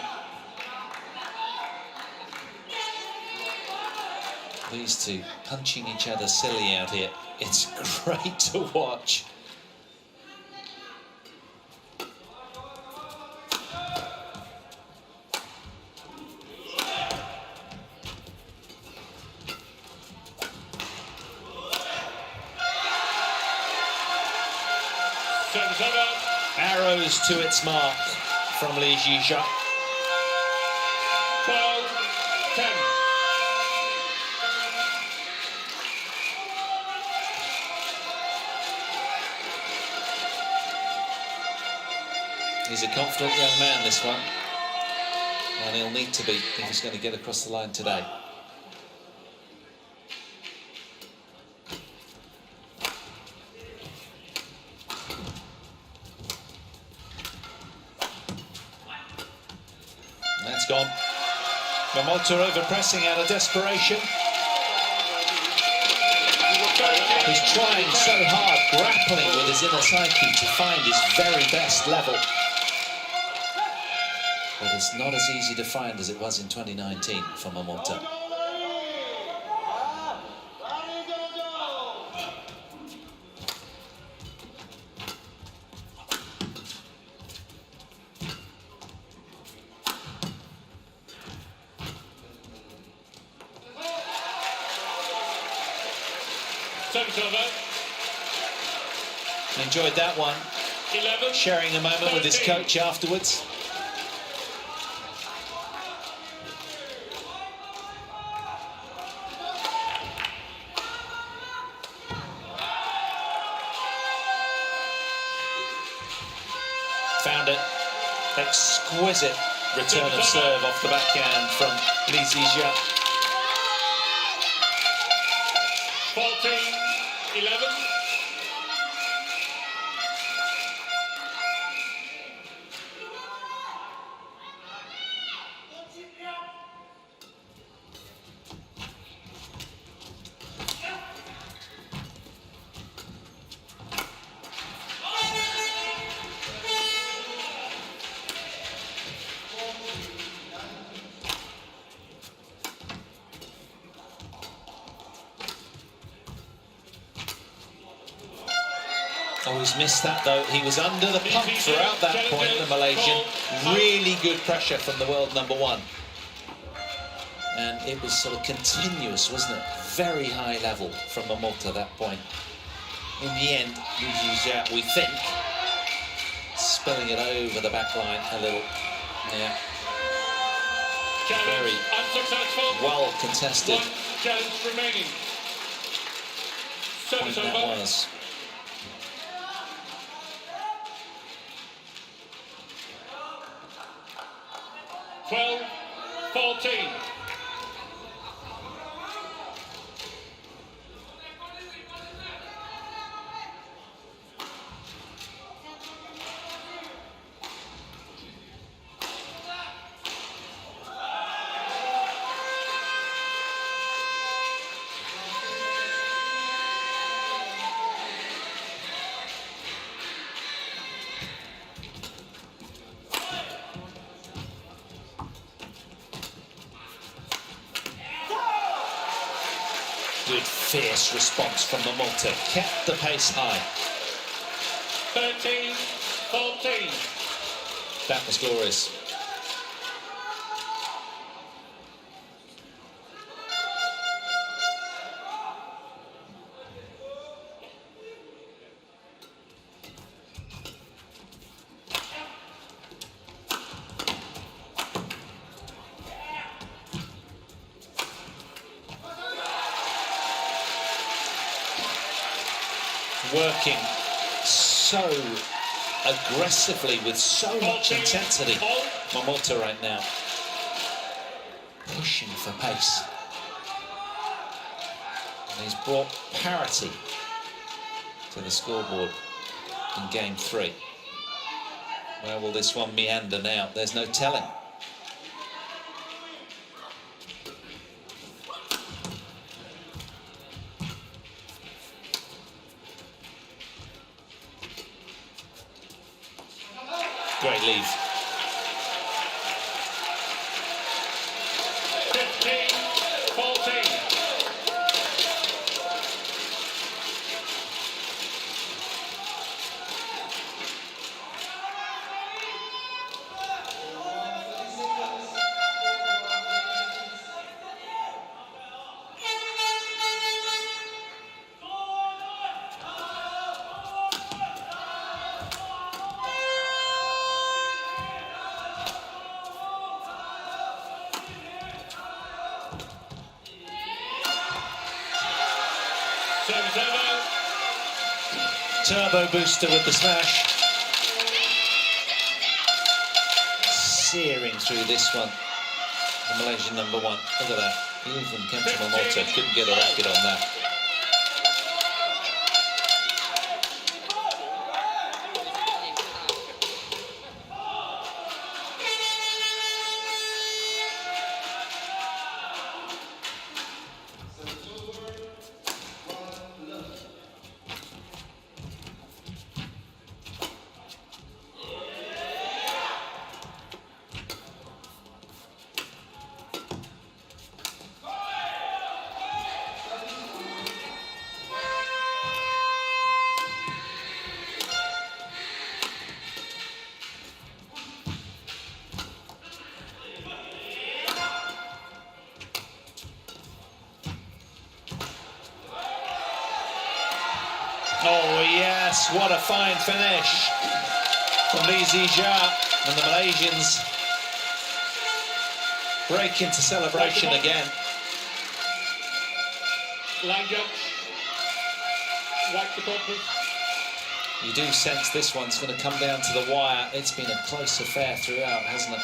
These two punching each other silly out here. It's great to watch. Arrows to its mark from Lee Zii Jia. 12-10. He's a confident young man, this one. And he'll need to be if he's going to get across the line today. That's gone. Momota over-pressing out of desperation. He's trying so hard, grappling with his inner psyche to find his very best level. But it's not as easy to find as it was in 2019 for Momota. Enjoyed that one. 11, sharing a moment with his coach afterwards. Found it. Exquisite return of serve off the backhand from Lee Zii Jia. 14-11. Oh, he's missed that though. He was under the pump throughout that point, the Malaysian. Really good pressure from the world number one. And it was sort of continuous, wasn't it? Very high level from Momota at that point. In the end, Lee Zii Jia, we think, spilling it over the back line a little. Yeah. Very well contested. One challenge remaining. Point that was. Well, 14. Good fierce response from Momota. Kept the pace high. 13-14. That was glorious. Working so aggressively with so much intensity. Momota right now pushing for pace. And he's brought parity to the scoreboard in game 3. Where will this one meander now? There's no telling. Great leave. 15-14. Turbo booster with the smash. Searing through this one. The Malaysian number 1. Look at that. Even Kento Momota couldn't get a racket on that. Oh yes, what a fine finish from Lee Zii Jia, and the Malaysians break into celebration again. Line judge, wipe the ball, please. You do sense this one's going to come down to the wire. It's been a close affair throughout, hasn't it?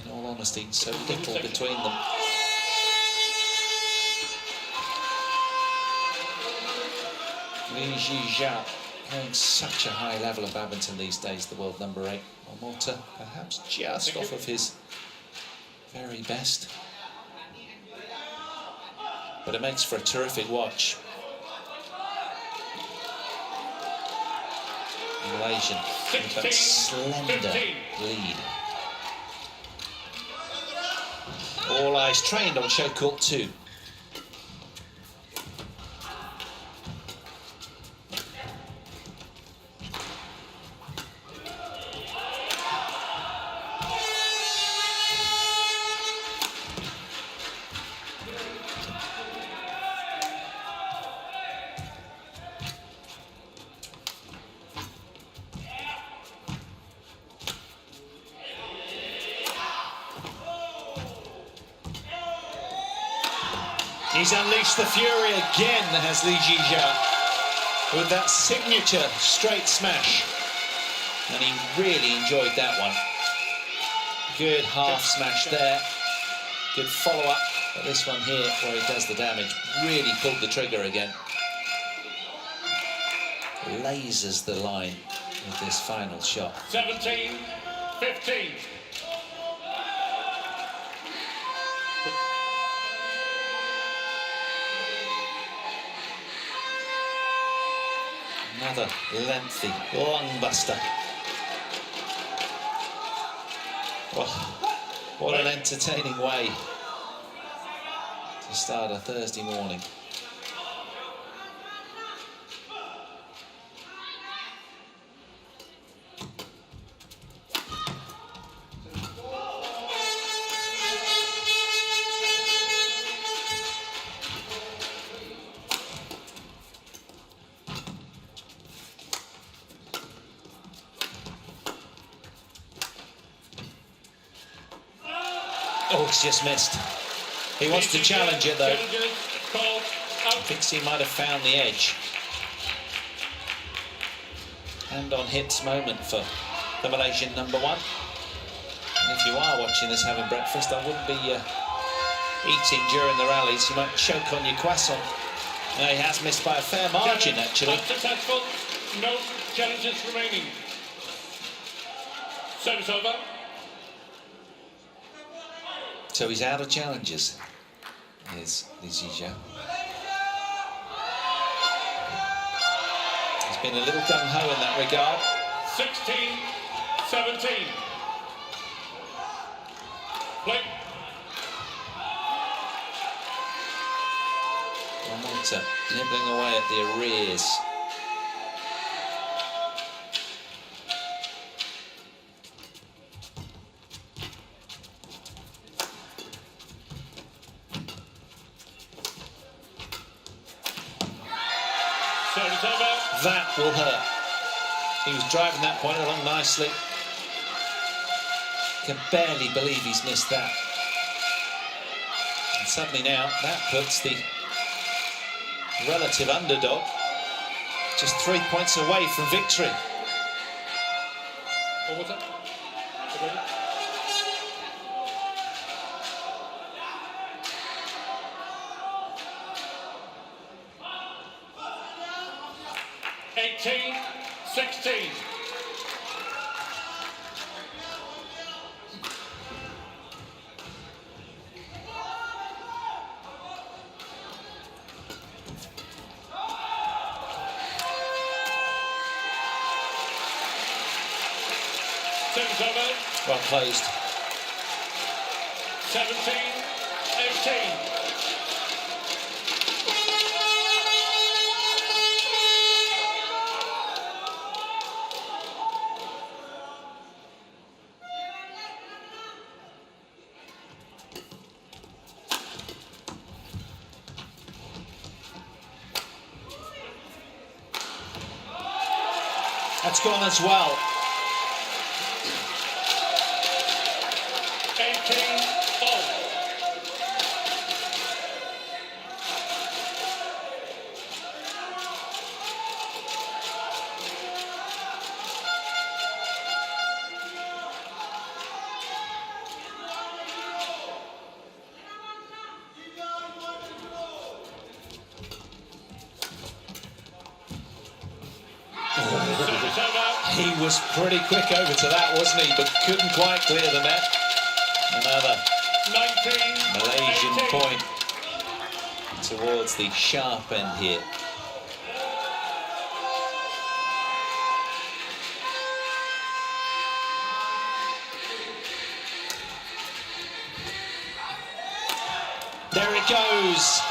In all honesty, so little between them. Lee Zii Jia playing such a high level of badminton these days, the world number 8. Momota perhaps just off of his very best. But it makes for a terrific watch. Malaysian with that slender lead. All eyes trained on show court 2. He's unleashed the fury again, has Lee Zii Jia, with that signature straight smash. And he really enjoyed that one. Good half smash there. Good follow-up. But this one here, where he does the damage, really pulled the trigger again. Lasers the line with this final shot. 17-15. Another lengthy, long buster. Oh, what an entertaining way to start a Thursday morning. Oh, it's just missed. He wants to challenge it though. Thinks he might have found the edge. Hand on hips moment for the Malaysian number 1. And if you are watching this having breakfast, I wouldn't be eating during the rallies. You might choke on your croissant. No, he has missed by a fair margin, actually. Unsuccessful. No challenges remaining. Service over. So he's out of challenges. Here's Lee Zii Jia. He's been a little gung-ho in that regard. 16-17. Play. Momota nibbling away at the arrears. Service over. That will hurt. He was driving that point along nicely. Can barely believe he's missed that. And suddenly now, that puts the relative underdog just 3 points away from victory. What was that? Ready? (18-16). Service over. Well closed. 17-18. That's gone as well. 18-all. Service over. He was pretty quick over to that, wasn't he? But couldn't quite clear the net. Another 19 Malaysian 18. point towards the sharp end here. There it goes.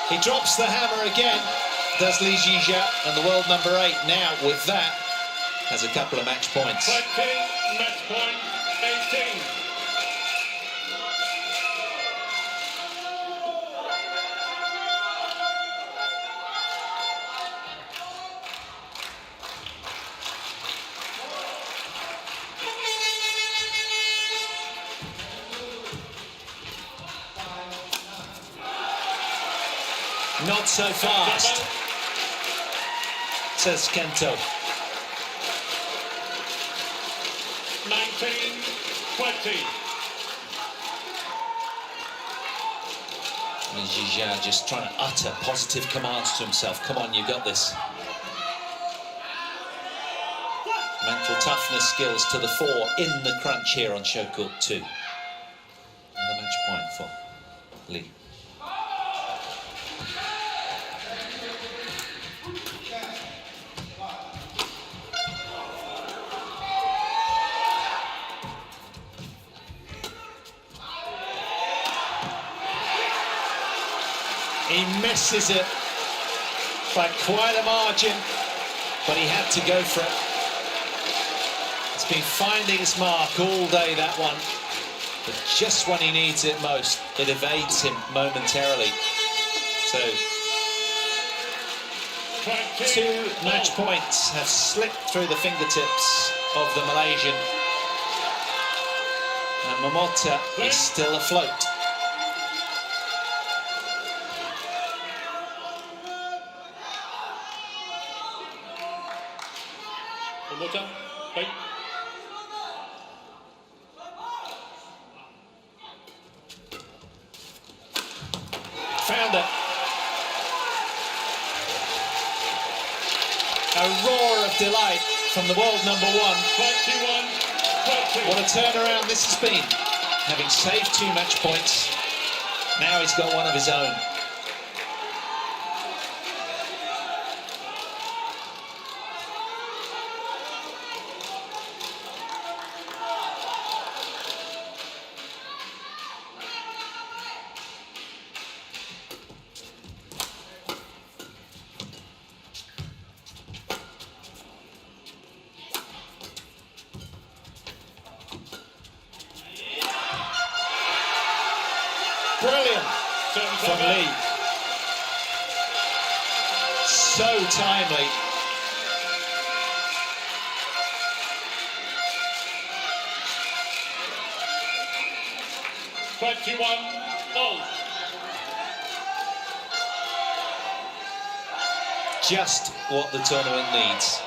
He drops the hammer again. Does Lee Zii Jia, and the world number 8 now with that has a couple of match points. 20, match point 18. Not so fast, says Kento. 19-20. Lee Zii Jia just trying to utter positive commands to himself. Come on, you got this. Mental toughness skills to the fore in the crunch here on show court 2. Another match point for Lee. He misses it by quite a margin, but he had to go for it. It's been finding its mark all day, that one. But just when he needs it most, it evades him momentarily. So, 2 match points have slipped through the fingertips of the Malaysian. And Momota is still afloat. Momota, play. found her. A roar of delight from the world number one. 21-20. What a turnaround this has been. Having saved 2 match points, now he's got one of his own. Brilliant from Lee. So timely. Just what the tournament needs.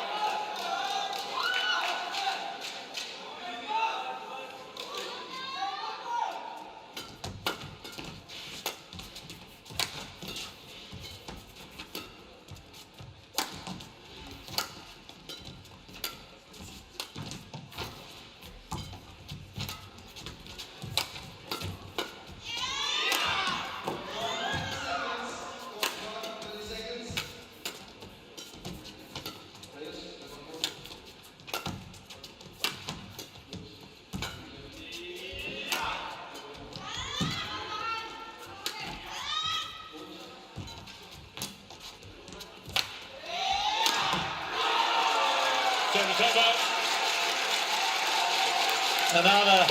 Another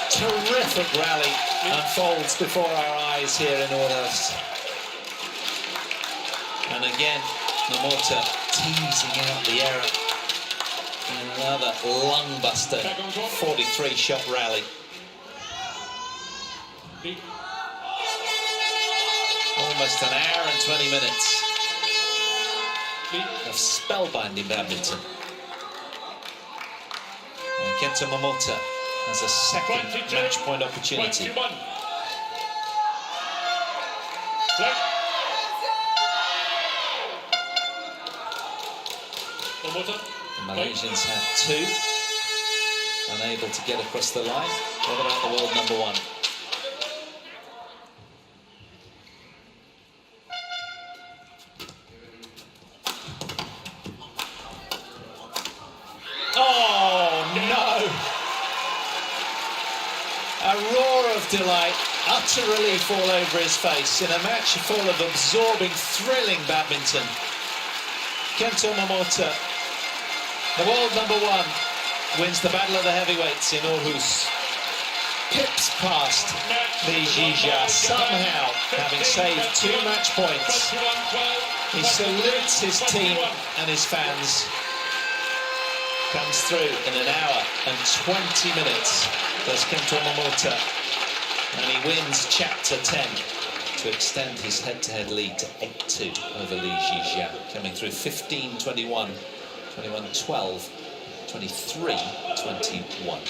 terrific rally unfolds before our eyes here in Aarhus. And again, Momota teasing out the error. Another lung-buster 43-shot rally. Almost an hour and 20 minutes of spellbinding badminton. And Kento Momota has a second match point opportunity. The Malaysians have 2, unable to get across the line. What about the world number one? A roar of delight, utter relief all over his face in a match full of absorbing, thrilling badminton. Kento Momota, the world number one, wins the Battle of the Heavyweights in Aarhus. Pips past Lee Zii Jia, somehow having saved 2 match points. He salutes his team and his fans. Comes through in an hour and 20 minutes. Does Kento Momota, and he wins chapter 10 to extend his head-to-head lead to 8-2 over Lee Zii Jia, coming through 15-21, 21-12, 23-21.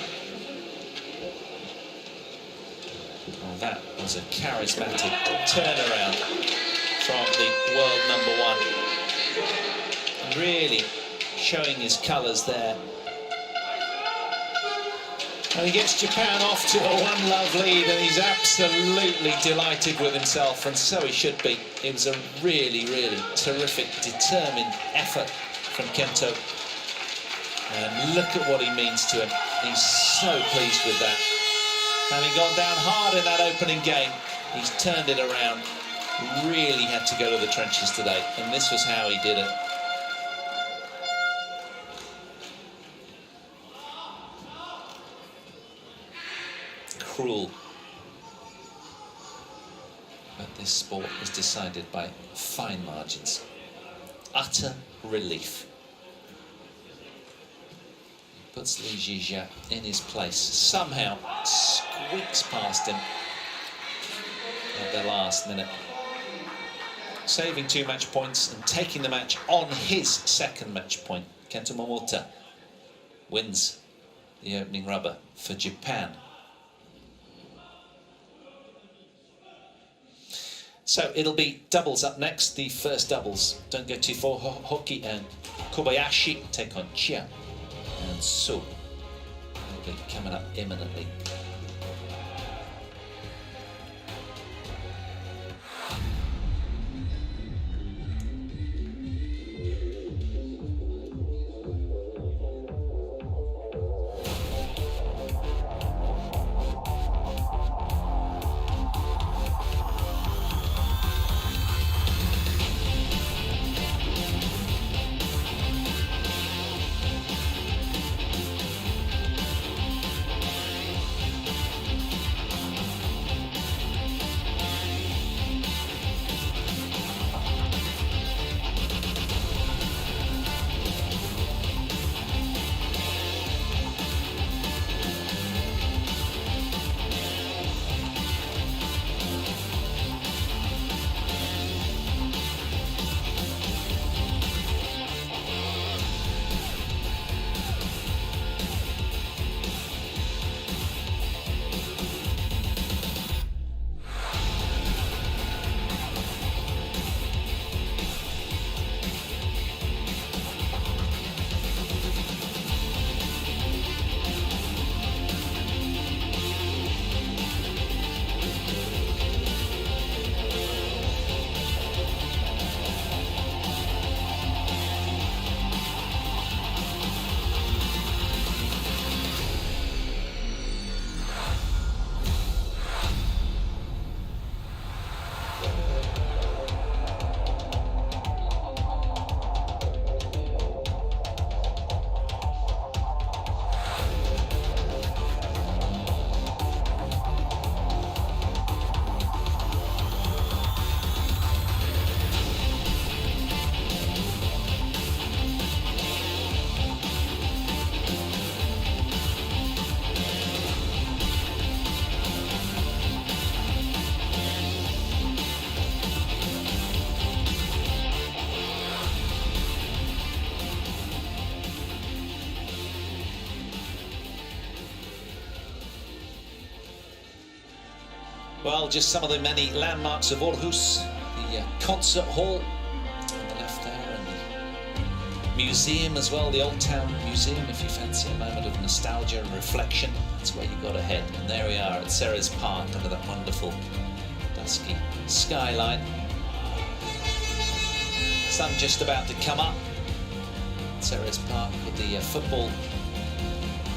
Well, that was a charismatic turnaround from the world number one. Really showing his colours there. And he gets Japan off to a 1-love lead, and he's absolutely delighted with himself, and so he should be. It was a really, really terrific, determined effort from Kento. And look at what he means to him. He's so pleased with that. Having gone down hard in that opening game, he's turned it around. Really had to go to the trenches today, and this was how he did it. Cruel. But this sport is decided by fine margins. Utter relief. Puts Lee Zii Jia in his place. Somehow squeaks past him at the last minute. Saving 2 match points and taking the match on his second match point. Kento Momota wins the opening rubber for Japan. So it'll be doubles up next, the first doubles. Don't go too far. Hoki and Kobayashi take on Chia and Su. Will be coming up imminently. Well, just some of the many landmarks of Aarhus, the concert hall on the left there, and the museum as well, the Old Town Museum, if you fancy a moment of nostalgia and reflection, that's where you've got to head. And there we are at Ceres Park under that wonderful dusky skyline. Sun just about to come up. Ceres Park with the football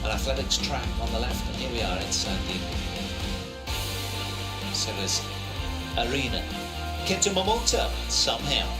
and athletics track on the left, and here we are inside the Ceres Arena. Kento Momota somehow